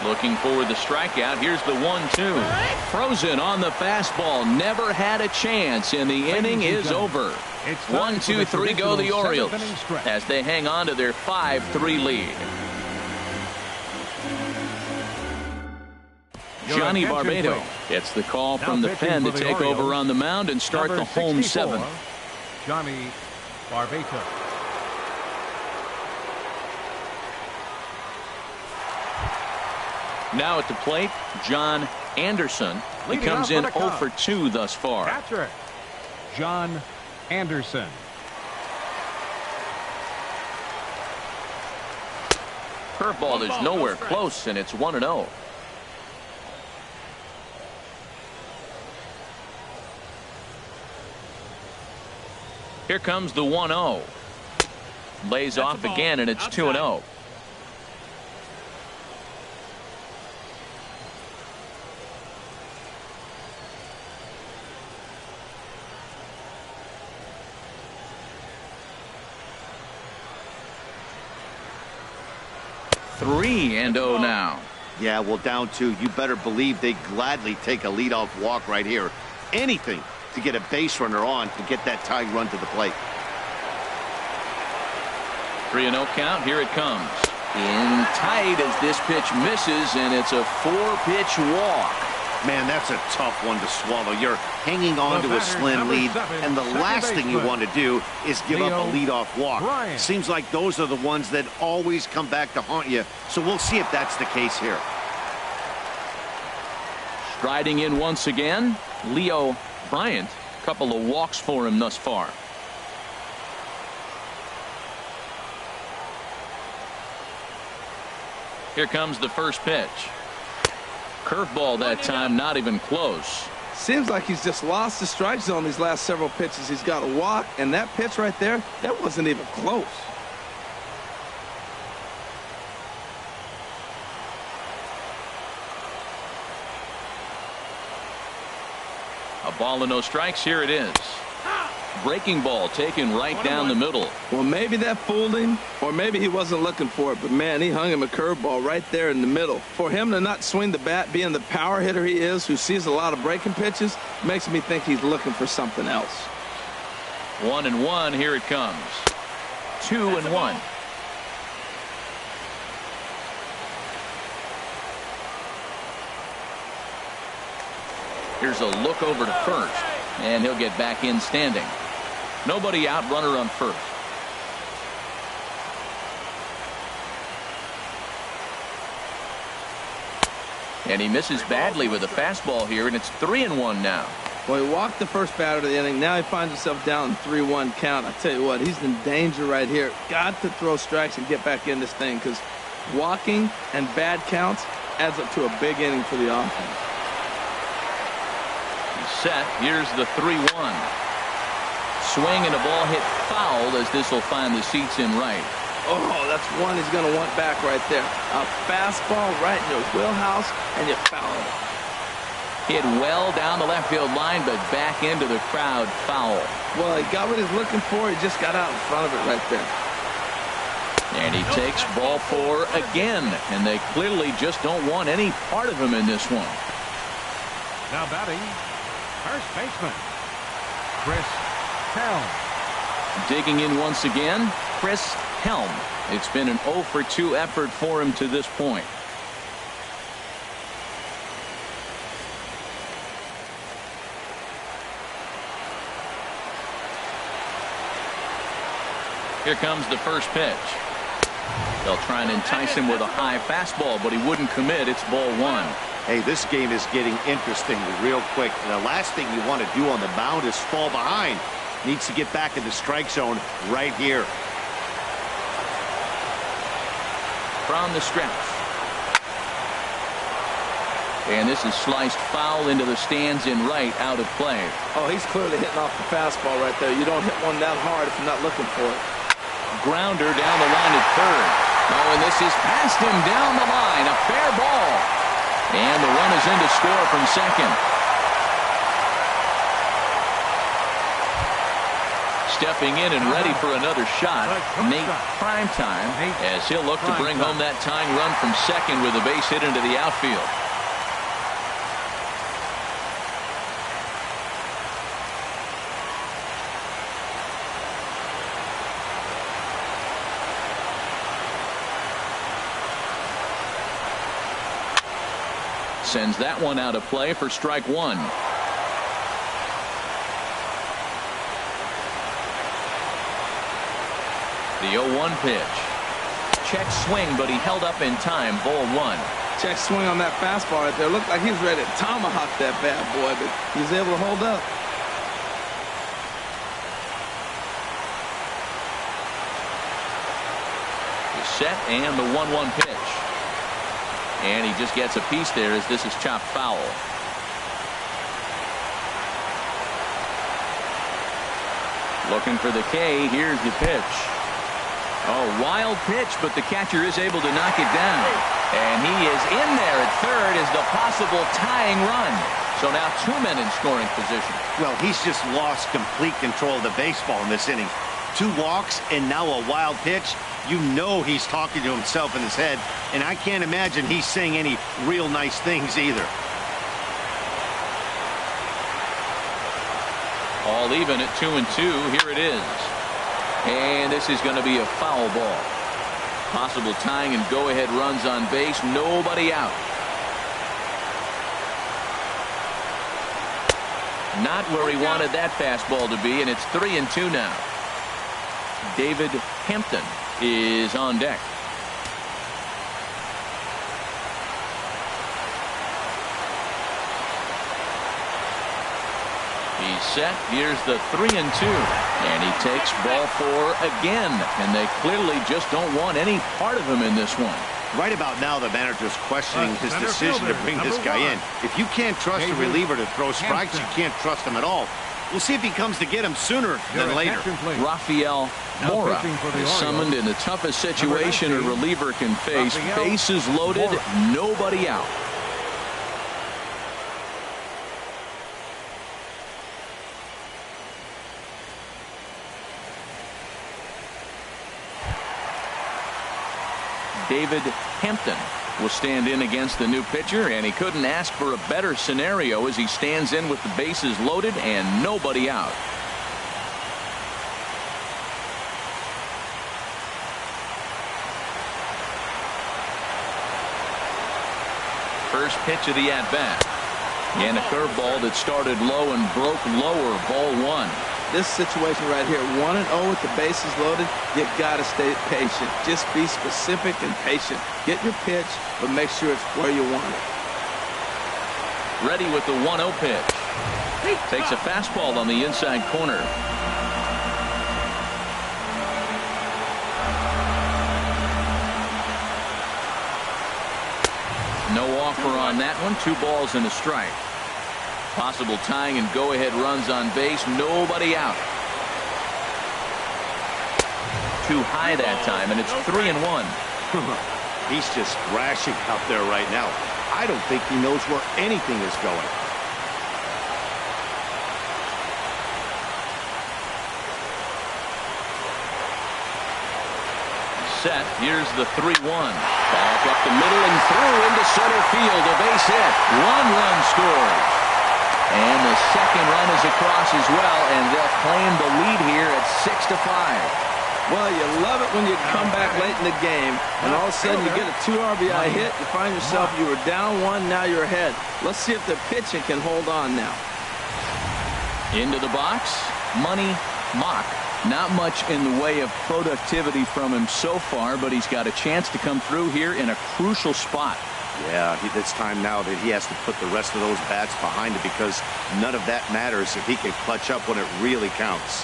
Looking for the strikeout. Here's the 1-2. Frozen on the fastball. Never had a chance, and the inning is over. 1-2-3 go the Orioles as they hang on to their 5-3 lead. Johnny Barbato gets the call from the pen to take over on the mound and start the home 7. Johnny Barbato. Now at the plate, John Anderson. He comes in 0 for 2 thus far. Catcher, John Anderson. Curveball is nowhere close, and it's 1-0. Here comes the 1-0. Lays off again, and it's 2-0. Three and 0 now. Yeah, well, down 2. You better believe they gladly take a leadoff walk right here. Anything to get a base runner on to get that tie run to the plate. 3-0 count. Here it comes. In tight as this pitch misses, and it's a 4-pitch walk. Man, that's a tough one to swallow. You're hanging on to a slim lead, and the last thing you want to do is give up a leadoff walk. Seems like those are the ones that always come back to haunt you, so we'll see if that's the case here. Striding in once again, Leo Bryant. Couple of walks for him thus far. Here comes the first pitch. Curveball that time, not even close. Seems like he's just lost the strike zone these last several pitches. He's got a walk, and that pitch right there, that wasn't even close. A ball and no strikes. Here it is. Breaking ball taken right down the middle. Well, maybe that fooled him, or maybe he wasn't looking for it, but man, he hung him a curveball right there in the middle. For him to not swing the bat, being the power hitter he is, who sees a lot of breaking pitches, makes me think he's looking for something else. 1-1. Here it comes. 2-1. Here's a look over to first, and he'll get back in standing. Nobody out, runner on first. And he misses badly with a fastball here, and it's 3-1 now. Well, he walked the first batter of the inning. Now he finds himself down in 3-1 count. I tell you what, he's in danger right here. Got to throw strikes and get back in this thing, because walking and bad counts adds up to a big inning for the offense. Set. Here's the 3-1. Swing and a ball hit foul as this will find the seats in right. Oh, that's one he's going to want back right there. A fastball right in your wheelhouse, and you foul it. Hit well down the left field line, but back into the crowd. Foul. Well, he got what he's looking for. He just got out in front of it right there. And he takes ball 4 again, and they clearly just don't want any part of him in this one. Now batting, first baseman, Chris Helm. Digging in once again, Chris Helm. It's been an 0 for 2 effort for him to this point. Here comes the first pitch. They'll try and entice him with a high fastball, but he wouldn't commit. It's ball 1. Hey, this game is getting interesting real quick. The last thing you want to do on the mound is fall behind. Needs to get back in the strike zone right here. From the stretch. And this is sliced foul into the stands in right, out of play. Oh, he's clearly hitting off the fastball right there. You don't hit one that hard if you're not looking for it. Grounder down the line at third. Oh, and this is past him down the line. A fair ball. And the run is in to score from second. Stepping in and ready for another shot, Nate Primetime, as he'll look to bring home that tying run from second with a base hit into the outfield. Sends that one out of play for strike 1. The 0-1 pitch. Check swing, but he held up in time. Ball 1. Check swing on that fastball right there. Looked like he was ready to tomahawk that bad boy, but he was able to hold up. He's set, and the 1-1 pitch. And he just gets a piece there as this is chopped foul. Looking for the K. Here's the pitch. Oh, wild pitch, but the catcher is able to knock it down. And he is in there at third as the possible tying run. So now 2 men in scoring position. Well, he's just lost complete control of the baseball in this inning. 2 walks and now a wild pitch. You know he's talking to himself in his head, and I can't imagine he's saying any real nice things either. All even at 2-2. Here it is. And this is going to be a foul ball. Possible tying and go-ahead runs on base. Nobody out. Not where he wanted that fastball to be, and it's 3-2 now. David Hampton is on deck. He's set. Here's the 3-2. And he takes ball 4 again. And they clearly just don't want any part of him in this one. Right about now, the manager's questioning his decision to bring this guy in. If you can't trust a reliever to throw strikes, you can't trust him at all. We'll see if he comes to get him sooner than later. Rafael Mora is summoned in the toughest situation a reliever can face. Bases loaded, nobody out. David Hampton will stand in against the new pitcher, and he couldn't ask for a better scenario as he stands in with the bases loaded and nobody out. First pitch of the at-bat. And a curveball that started low and broke lower. Ball 1. This situation right here, 1-0 with the bases loaded, you got to stay patient. Just be specific and patient. Get your pitch, but make sure it's where you want it. Ready with the 1-0 pitch. Takes a fastball on the inside corner. No offer on that one. 2 balls and a strike. Possible tying and go-ahead runs on base. Nobody out. Too high that time, and it's 3-1. He's just thrashing out there right now. I don't think he knows where anything is going. Set. Here's the 3-1. Back up the middle and through into center field. A base hit. 1 run scored. And the second run is across as well, and they'll claim the lead here at 6-5. Well, you love it when you come back late in the game, and all of a sudden you get a 2 RBI hit. You find yourself, you were down 1, now you're ahead. Let's see if the pitching can hold on now. Into the box, Money Mock. Not much in the way of productivity from him so far, but he's got a chance to come through here in a crucial spot. Yeah, it's time now that he has to put the rest of those bats behind it, because none of that matters if he can clutch up when it really counts.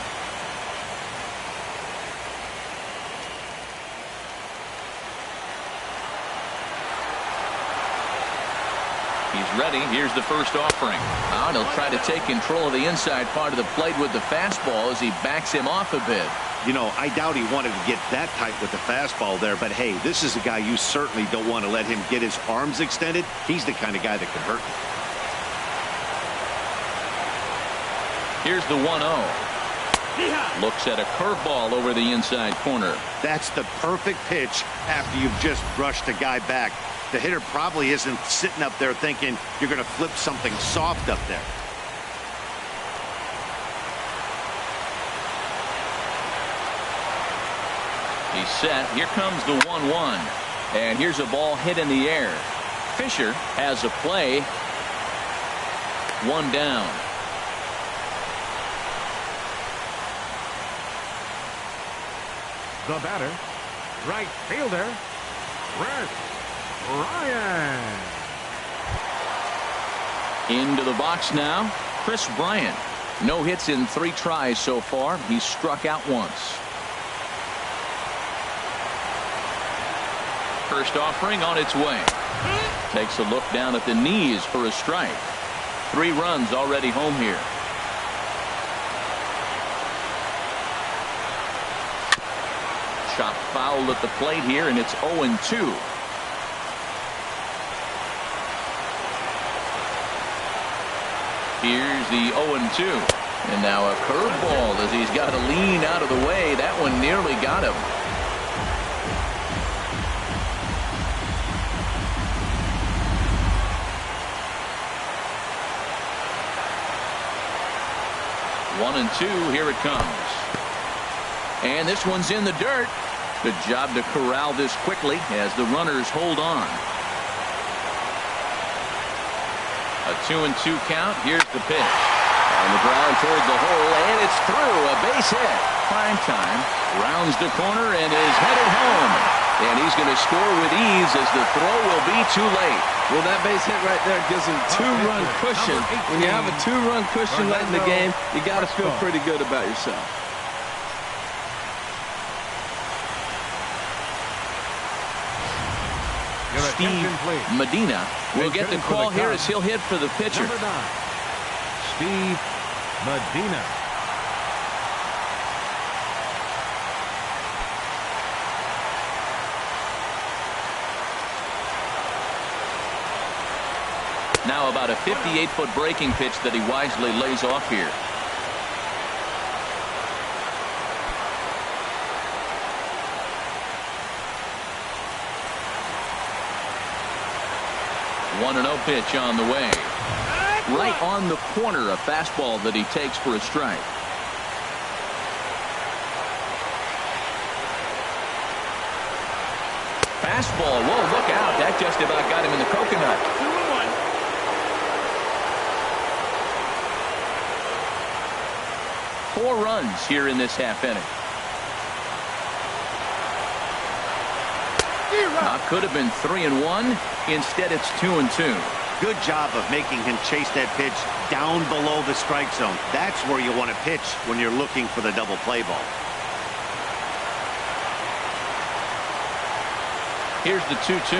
He's ready. Here's the first offering. Now he'll try to take control of the inside part of the plate with the fastball as he backs him off a bit. You know, I doubt he wanted to get that tight with the fastball there, but hey, this is a guy you certainly don't want to let him get his arms extended. He's the kind of guy that can hurt you. Here's the 1-0. Looks at a curveball over the inside corner. That's the perfect pitch after you've just brushed a guy back. The hitter probably isn't sitting up there thinking you're going to flip something soft up there. He's set. Here comes the 1-1. And here's a ball hit in the air. Fisher has a play. 1 down. The batter, right fielder, Rex Ryan. Into the box now, Chris Bryant. No hits in 3 tries so far. He's struck out once. First offering on its way. Takes a look down at the knees for a strike. 3 runs already home here. Chop foul at the plate here, and it's 0-2. Here's the 0-2. And now a curveball as he's got to lean out of the way. That one nearly got him. One and 2, here it comes. And this one's in the dirt. Good job to corral this quickly as the runners hold on. A 2-2 count. Here's the pitch. On the ground toward the hole, and it's through. A base hit. Prime time. Rounds the corner and is headed home. And he's going to score with ease as the throw will be too late. Well, that base hit right there gives him 2-run cushion. When you have a 2-run cushion late in the game, you got to feel pretty good about yourself. Steve Medina will get the call here as he'll hit for the pitcher. Number 9, Steve Medina. Now about a 58-foot breaking pitch that he wisely lays off here. One 1-0 pitch on the way. Right on the corner, a fastball that he takes for a strike. Fastball. Whoa, look out. That just about got him in the coconut. 4 runs here in this half inning. Could have been 3-1. Instead, it's 2-2. Good job of making him chase that pitch down below the strike zone. That's where you want to pitch when you're looking for the double play ball. Here's the 2-2.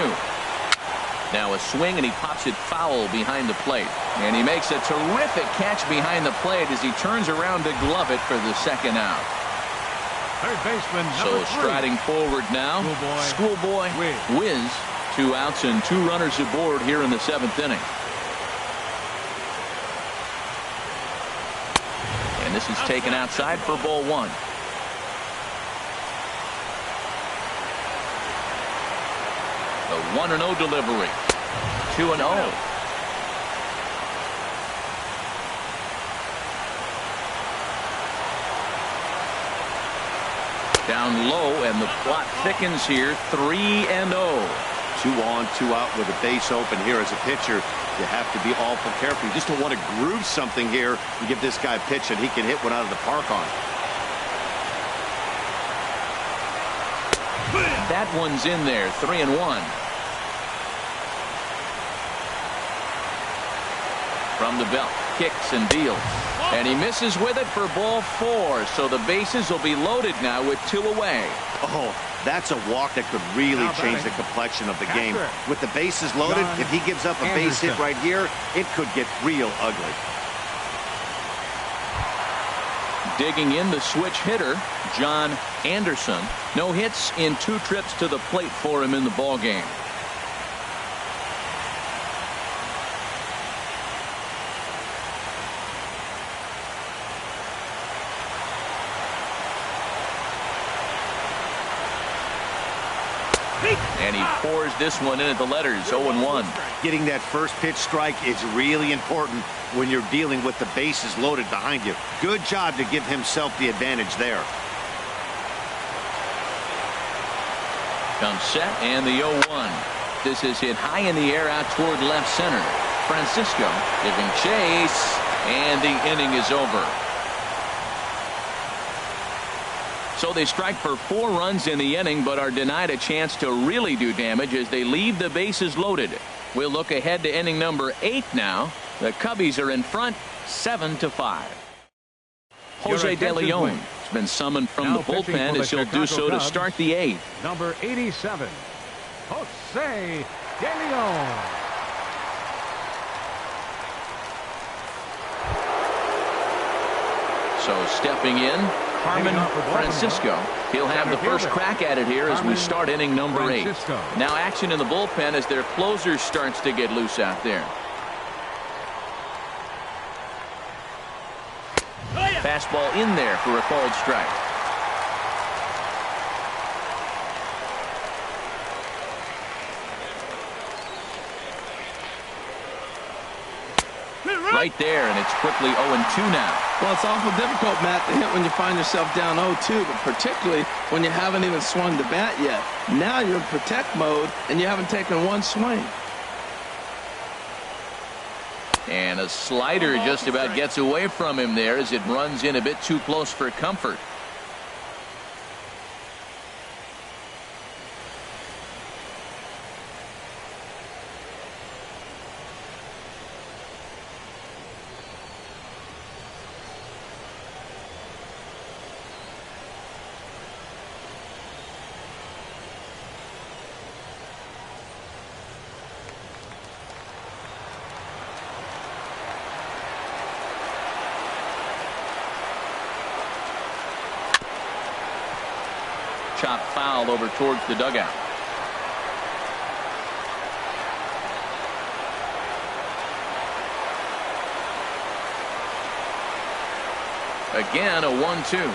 Now a swing, and he pops it foul behind the plate. And he makes a terrific catch behind the plate as he turns around to glove it for the second out. Third baseman So striding forward now, Schoolboy Wiz. 2 outs and 2 runners aboard here in the 7th inning. And this is taken outside for ball 1. The 1-0 delivery. 2-0. Down low, and the plot thickens here. 3-0. 2 on, 2 out with a base open here as a pitcher. You have to be awful careful. You just don't want to groove something here and give this guy a pitch that he can hit one out of the park on. That one's in there. 3-1. From the belt, kicks and deals. And he misses with it for ball 4. So the bases will be loaded now with 2 away. Oh, that's a walk that could really change the complexion of the game. With the bases loaded, if he gives up a base hit right here, it could get real ugly. Digging in the switch hitter, John Anderson. No hits in 2 trips to the plate for him in the ballgame. And he pours this one in at the letters. 0-1. Getting that first pitch strike is really important when you're dealing with the bases loaded behind you. Good job to give himself the advantage there. Comes set, and the 0-1. This is hit high in the air out toward left center. Francisco giving chase, and the inning is over. So they strike for 4 runs in the inning, but are denied a chance to really do damage as they leave the bases loaded. We'll look ahead to inning number 8 now. The Cubbies are in front 7-5. Jose De Leon has been summoned from the bullpen as he'll do so to start the 8th. Number 87, Jose De Leon. So stepping in, Carmen Francisco. He'll have the first crack at it here as we start inning number 8. Now action in the bullpen as their closer starts to get loose out there. Fastball in there for a called strike. Right there, and it's quickly 0-2 now. Well, it's awful difficult, Matt, to hit when you find yourself down 0-2, but particularly when you haven't even swung the bat yet. Now you're in protect mode, and you haven't taken one swing. And a slider just about gets away from him there as it runs in a bit too close for comfort. Chop foul over towards the dugout. Again, a 1-2.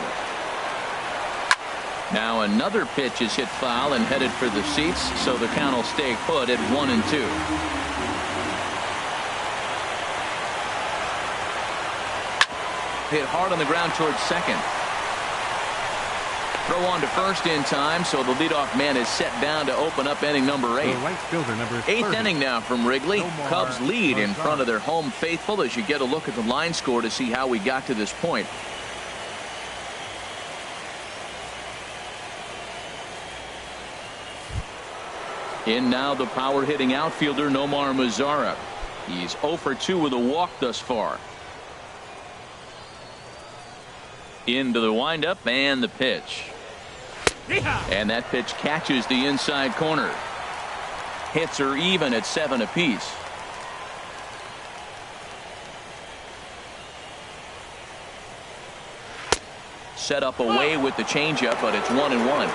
Now another pitch is hit foul and headed for the seats, so the count will stay put at 1-2. Hit hard on the ground towards second. Throw on to first in time, so the leadoff man is set down to open up inning number 8. Right fielder, number 30. 8th inning now from Wrigley. Cubs lead in front of their home faithful as you get a look at the line score to see how we got to this point. In now the power hitting outfielder Nomar Mazara. He's 0 for 2 with a walk thus far. Into the windup and the pitch. And that pitch catches the inside corner. Hits are even at 7 apiece. Set up away with the changeup, but it's 1-1.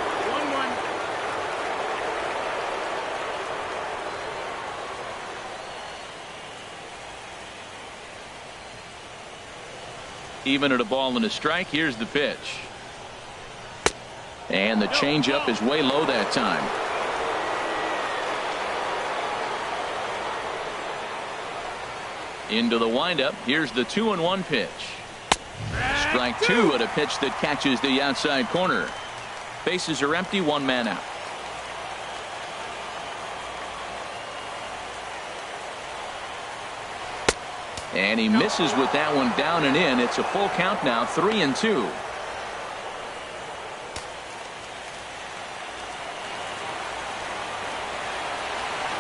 Even at a ball and a strike. Here's the pitch. And the changeup is way low that time. Into the windup. Here's the 2-1 pitch. Strike 2 at a pitch that catches the outside corner. Bases are empty, one man out. And he misses with that one down and in. It's a full count now, 3-2.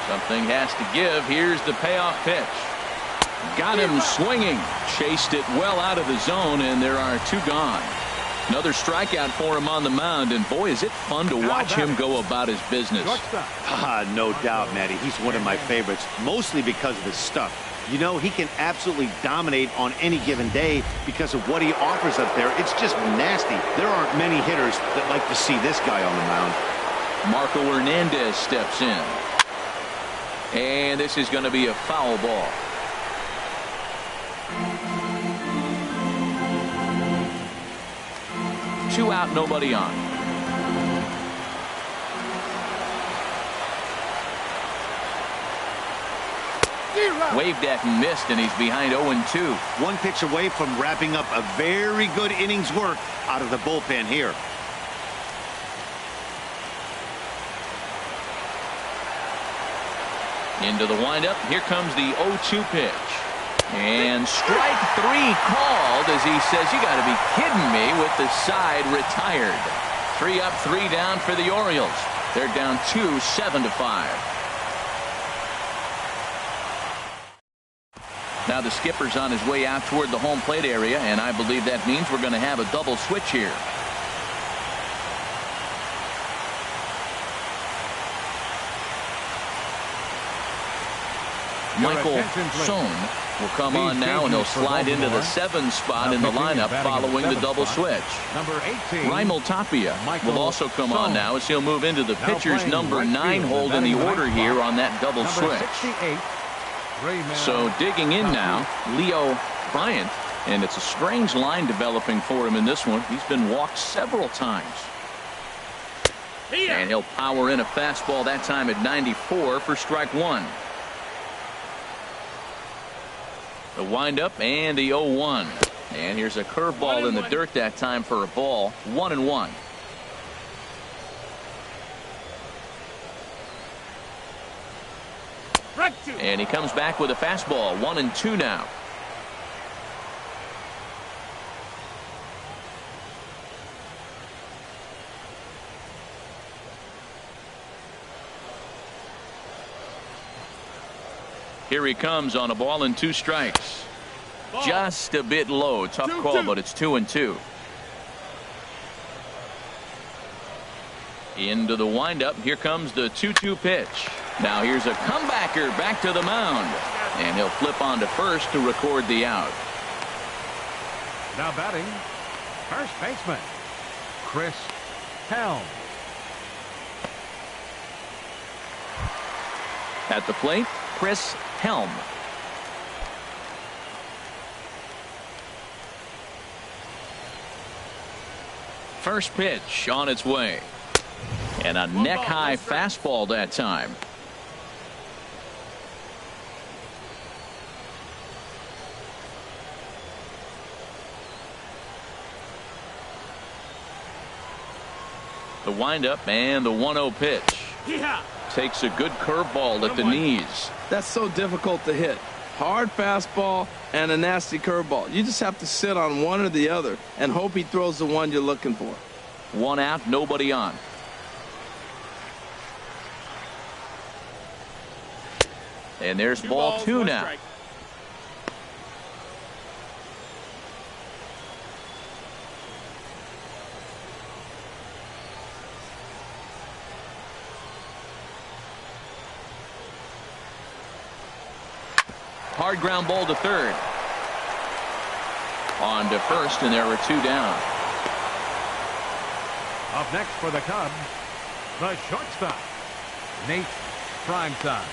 Something has to give. Here's the payoff pitch. Got him swinging. Chased it well out of the zone, and there are two gone. Another strikeout for him on the mound, and boy, is it fun to watch him go about his business. No doubt, Matty. He's one of my favorites, mostly because of his stuff. You know, he can absolutely dominate on any given day because of what he offers up there. It's just nasty. There aren't many hitters that like to see this guy on the mound. Marco Hernandez steps in. And this is going to be a foul ball. Two out, nobody on. Waved at and missed, and he's behind 0-2. One pitch away from wrapping up a very good innings work out of the bullpen here. Into the windup. Here comes the 0-2 pitch. And strike three called as he says, you got to be kidding me, with the side retired. 3 up, 3 down for the Orioles. They're down 2, 7-5. Now the skipper's on his way out toward the home plate area, and I believe that means we're going to have a double switch here. Michael Sohn will come on now, and he'll slide into the 7 spot in the lineup following the double switch. Number 18, Raimel Tapia will also come on now as he'll move into the pitcher's number 9 hold in the order here on that double switch. So digging in now, Leo Bryant, and it's a strange line developing for him in this one. He's been walked several times. And he'll power in a fastball that time at 94 for strike 1. The windup and the 0-1. And here's a curveball in the dirt that time for a ball. 1-1. And he comes back with a fastball. 1-2 now. Here he comes on a ball and 2 strikes. Just a bit low. Tough call, but it's 2-2. Into the windup. Here comes the 2-2 pitch. Now here's a comebacker back to the mound. And he'll flip on to first to record the out. Now batting, first baseman, Chris Helm. At the plate, Chris Helm. First pitch on its way. And a neck-high fastball that time. The windup and the 1-0 pitch. Takes a good curveball at the knees. That's so difficult to hit. Hard fastball and a nasty curveball. You just have to sit on one or the other and hope he throws the one you're looking for. 1 out, nobody on. And there's ball 2 now. Strike. Hard ground ball to third. On to first, and there are 2 down. Up next for the Cubs, the shortstop, Nate Primetime.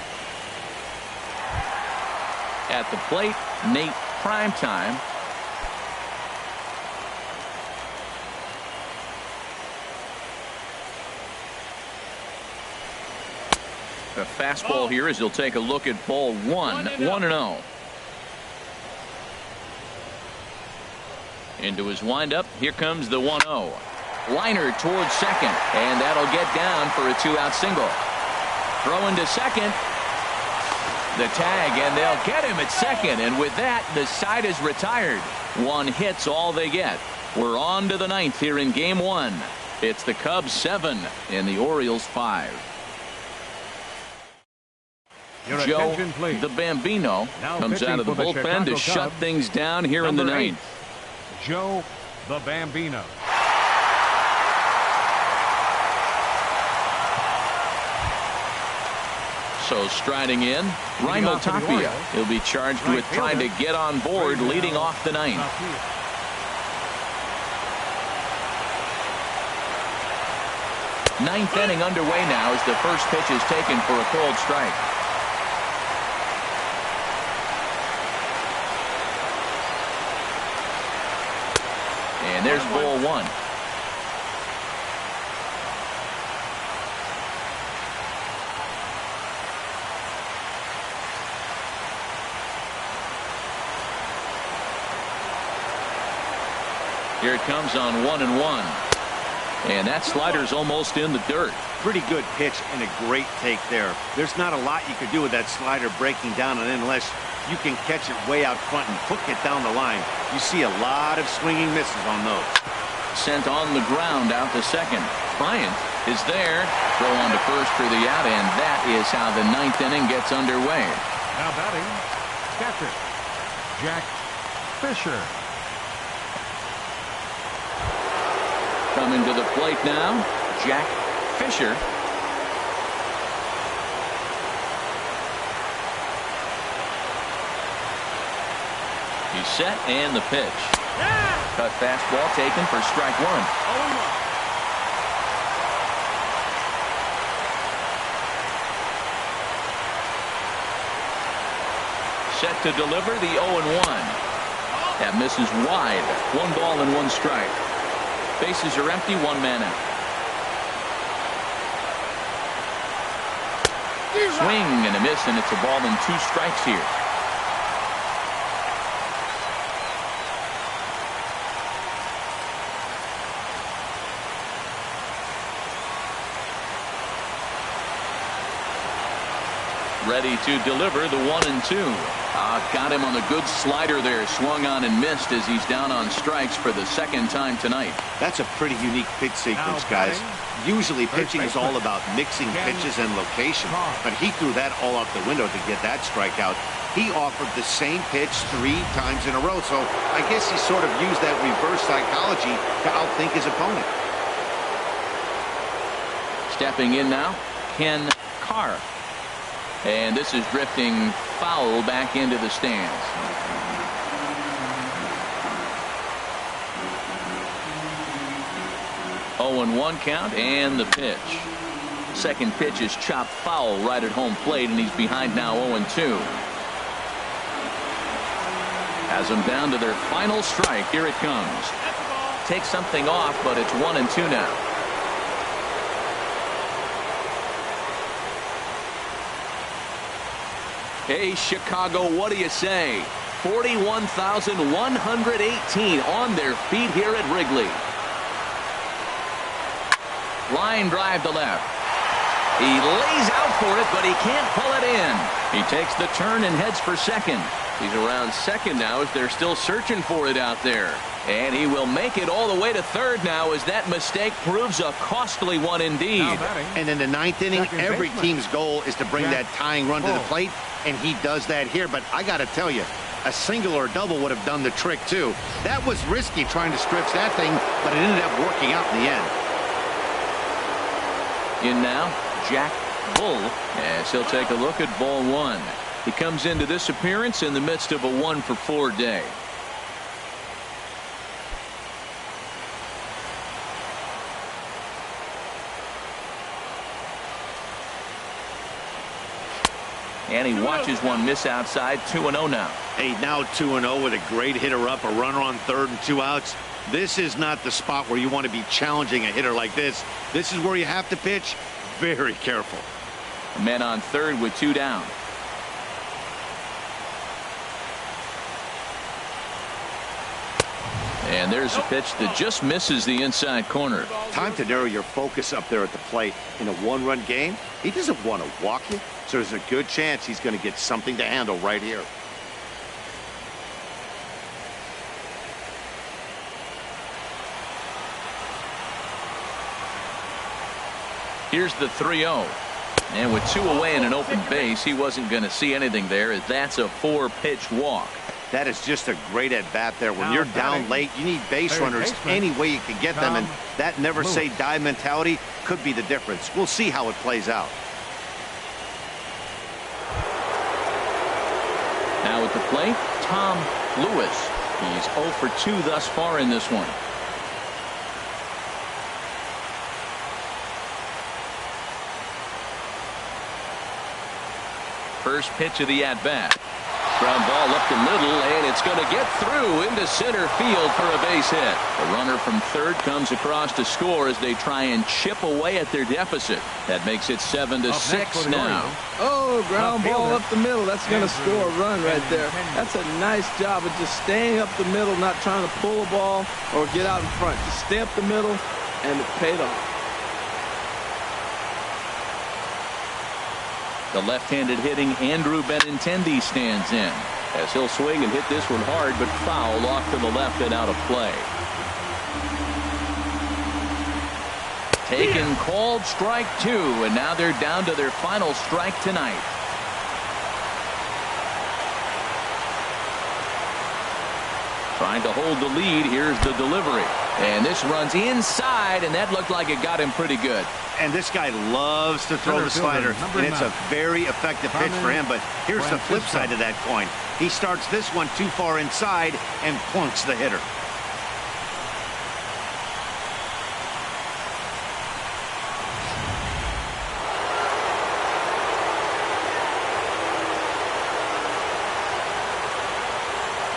At the plate, Nate Primetime. A fastball here as he'll take a look at ball 1. 1-0. Into his windup. Here comes the 1-0. Liner towards second, and that'll get down for a 2-out single. Throwing to second. The tag, and they'll get him at second, and with that, the side is retired. 1 hit's all they get. We're on to the 9th here in Game 1. It's the Cubs 7 and the Orioles 5. Your Joe, attention, please. the Bambino, Now comes out of the pitching for the bullpen to Chicago shut Cubs, things down here in the number 9th. 8, Joe, the Bambino. So striding in, Raimo Tapia. He'll be charged with trying to get on board leading off the 9th. Ninth inning underway now as the first pitch is taken for a cold strike. And there's ball 1. Here it comes on 1-1. And that slider's almost in the dirt. Pretty good pitch and a great take there. There's not a lot you could do with that slider breaking down, and unless you can catch it way out front and hook it down the line, you see a lot of swinging misses on those. Sent on the ground out to second. Bryant is there. Throw on to first for the out, and that is how the 9th inning gets underway. Now batting, catcher, Jack Fisher. Coming to the plate now, Jack Fisher. He's set, and the pitch. Cut fastball taken for strike 1. Set to deliver the 0-1. That misses wide. 1 ball and 1 strike. Bases are empty, 1 man out. Swing and a miss, and it's a ball and 2 strikes here. Ready to deliver the 1-2. Got him on a good slider there. Swung on and missed as he's down on strikes for the 2nd time tonight. That's a pretty unique pitch sequence, guys. Usually pitching is all about mixing pitches and location, but he threw that all out the window to get that strikeout. He offered the same pitch 3 times in a row, so I guess he sort of used that reverse psychology to outthink his opponent. Stepping in now, Ken Carr. And this is drifting foul back into the stands. Oh, 0-1 count, and the pitch. Second pitch is chopped foul right at home plate, and he's behind now 0-2. Has them down to their final strike. Here it comes. Takes something off, but it's 1-2 now. Hey, Chicago, what do you say? 41,118 on their feet here at Wrigley. Line drive to left. He lays out for it, but he can't pull it in. He takes the turn and heads for second. He's around second now as they're still searching for it out there. And he will make it all the way to third now as that mistake proves a costly one indeed. And in the 9th inning, every team's goal is to bring that tying run to the plate, and he does that here. But I got to tell you, a single or a double would have done the trick too. That was risky trying to stretch that thing, but it ended up working out in the end. In now, Jack Bull, as he'll take a look at ball 1. He comes into this appearance in the midst of a 1-for-4 day. And he watches one miss outside. 2-0 now. Hey, now 2-0 with a great hitter up, a runner on third and 2 outs. This is not the spot where you want to be challenging a hitter like this. This is where you have to pitch very careful. Men on third with 2 down. And And there's a pitch that just misses the inside corner. Time to narrow your focus up there at the plate. In a one-run game, he doesn't want to walk you, so there's a good chance he's going to get something to handle right here. Here's the 3-0. And with 2 away and an open base, he wasn't going to see anything there, as that's a 4-pitch walk. That is just a great at-bat there. When you're down late, you need base runners any way you can get them, and that never-say-die mentality could be the difference. We'll see how it plays out. Now at the plate, Tom Lewis. He's 0 for 2 thus far in this one. First pitch of the at-bat. Ground ball up the middle, and it's going to get through into center field for a base hit. The runner from third comes across to score as they try and chip away at their deficit. That makes it 7-6 now. Oh, ground ball up the middle. That's going to score a run right there. That's a nice job of just staying up the middle, not trying to pull a ball or get out in front. Just stay up the middle, and it paid off. The left-handed hitting Andrew Benintendi stands in, as he'll swing and hit this one hard, but foul off to the left and out of play. Taken, called, strike 2, and now they're down to their final strike tonight. Trying to hold the lead. Here's the delivery. And this runs inside, and that looked like it got him pretty good. And this guy loves to throw the slider, and it's a very effective pitch for him. But here's the flip side of that coin. He starts this one too far inside and plunks the hitter.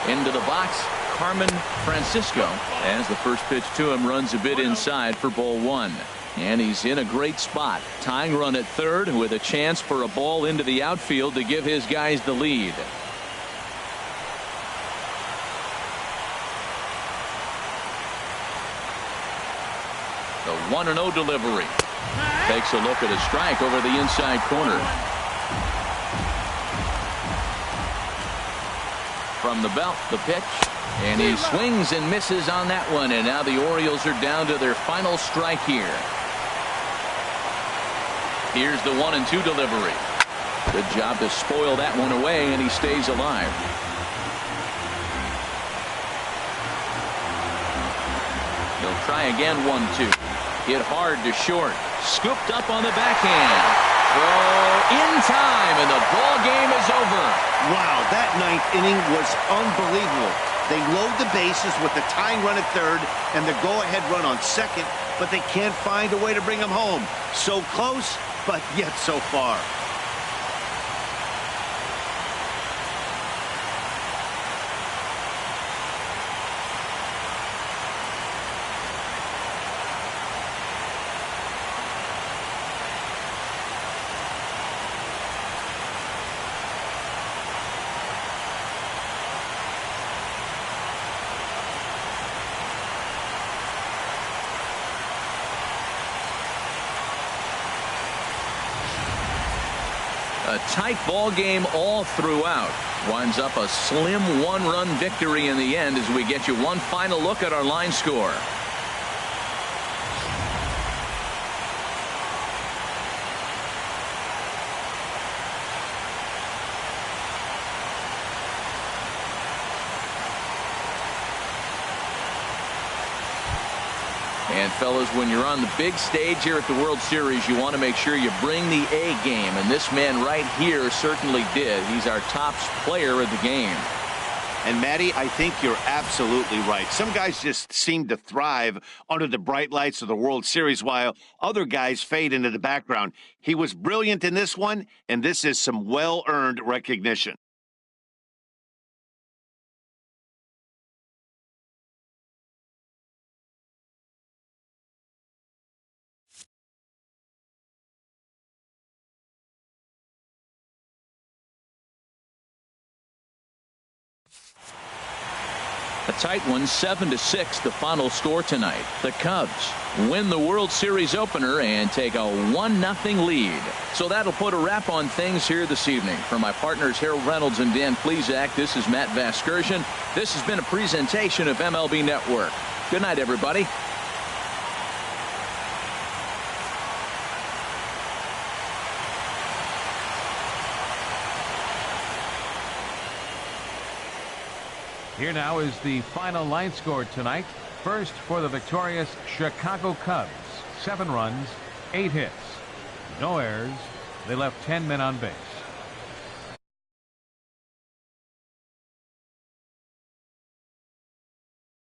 Into the box, Carmen Francisco, as the first pitch to him runs a bit inside for ball 1. And he's in a great spot. Tying run at third with a chance for a ball into the outfield to give his guys the lead. The 1-0 delivery. Takes a look at a strike over the inside corner. From the belt, the pitch. And he swings and misses on that one. And now the Orioles are down to their final strike here. Here's the 1-2 delivery. Good job to spoil that one away, and he stays alive. He'll try again. 1-2. Hit hard to short. Scooped up on the backhand. Throw in time, and the ball game is over. Wow, that 9th inning was unbelievable. They load the bases with the tying run at third and the go-ahead run on second, but they can't find a way to bring them home. So close, but yet so far. A tight ball game all throughout. Winds up a slim 1-run victory in the end as we get you one final look at our line score. And fellas, when you're on the big stage here at the World Series, you want to make sure you bring the A game, and this man right here certainly did. He's our top player of the game. And Matty, I think you're absolutely right. Some guys just seem to thrive under the bright lights of the World Series, while other guys fade into the background. He was brilliant in this one, and this is some well-earned recognition. A tight one, 7-6, the final score tonight. The Cubs win the World Series opener and take a 1-0 lead. So that'll put a wrap on things here this evening. For my partners Harold Reynolds and Dan Plesac, this is Matt Vasgersian. This has been a presentation of MLB Network. Good night, everybody. Here now is the final line score tonight. First for the victorious Chicago Cubs. 7 runs, 8 hits, no errors. They left 10 men on base.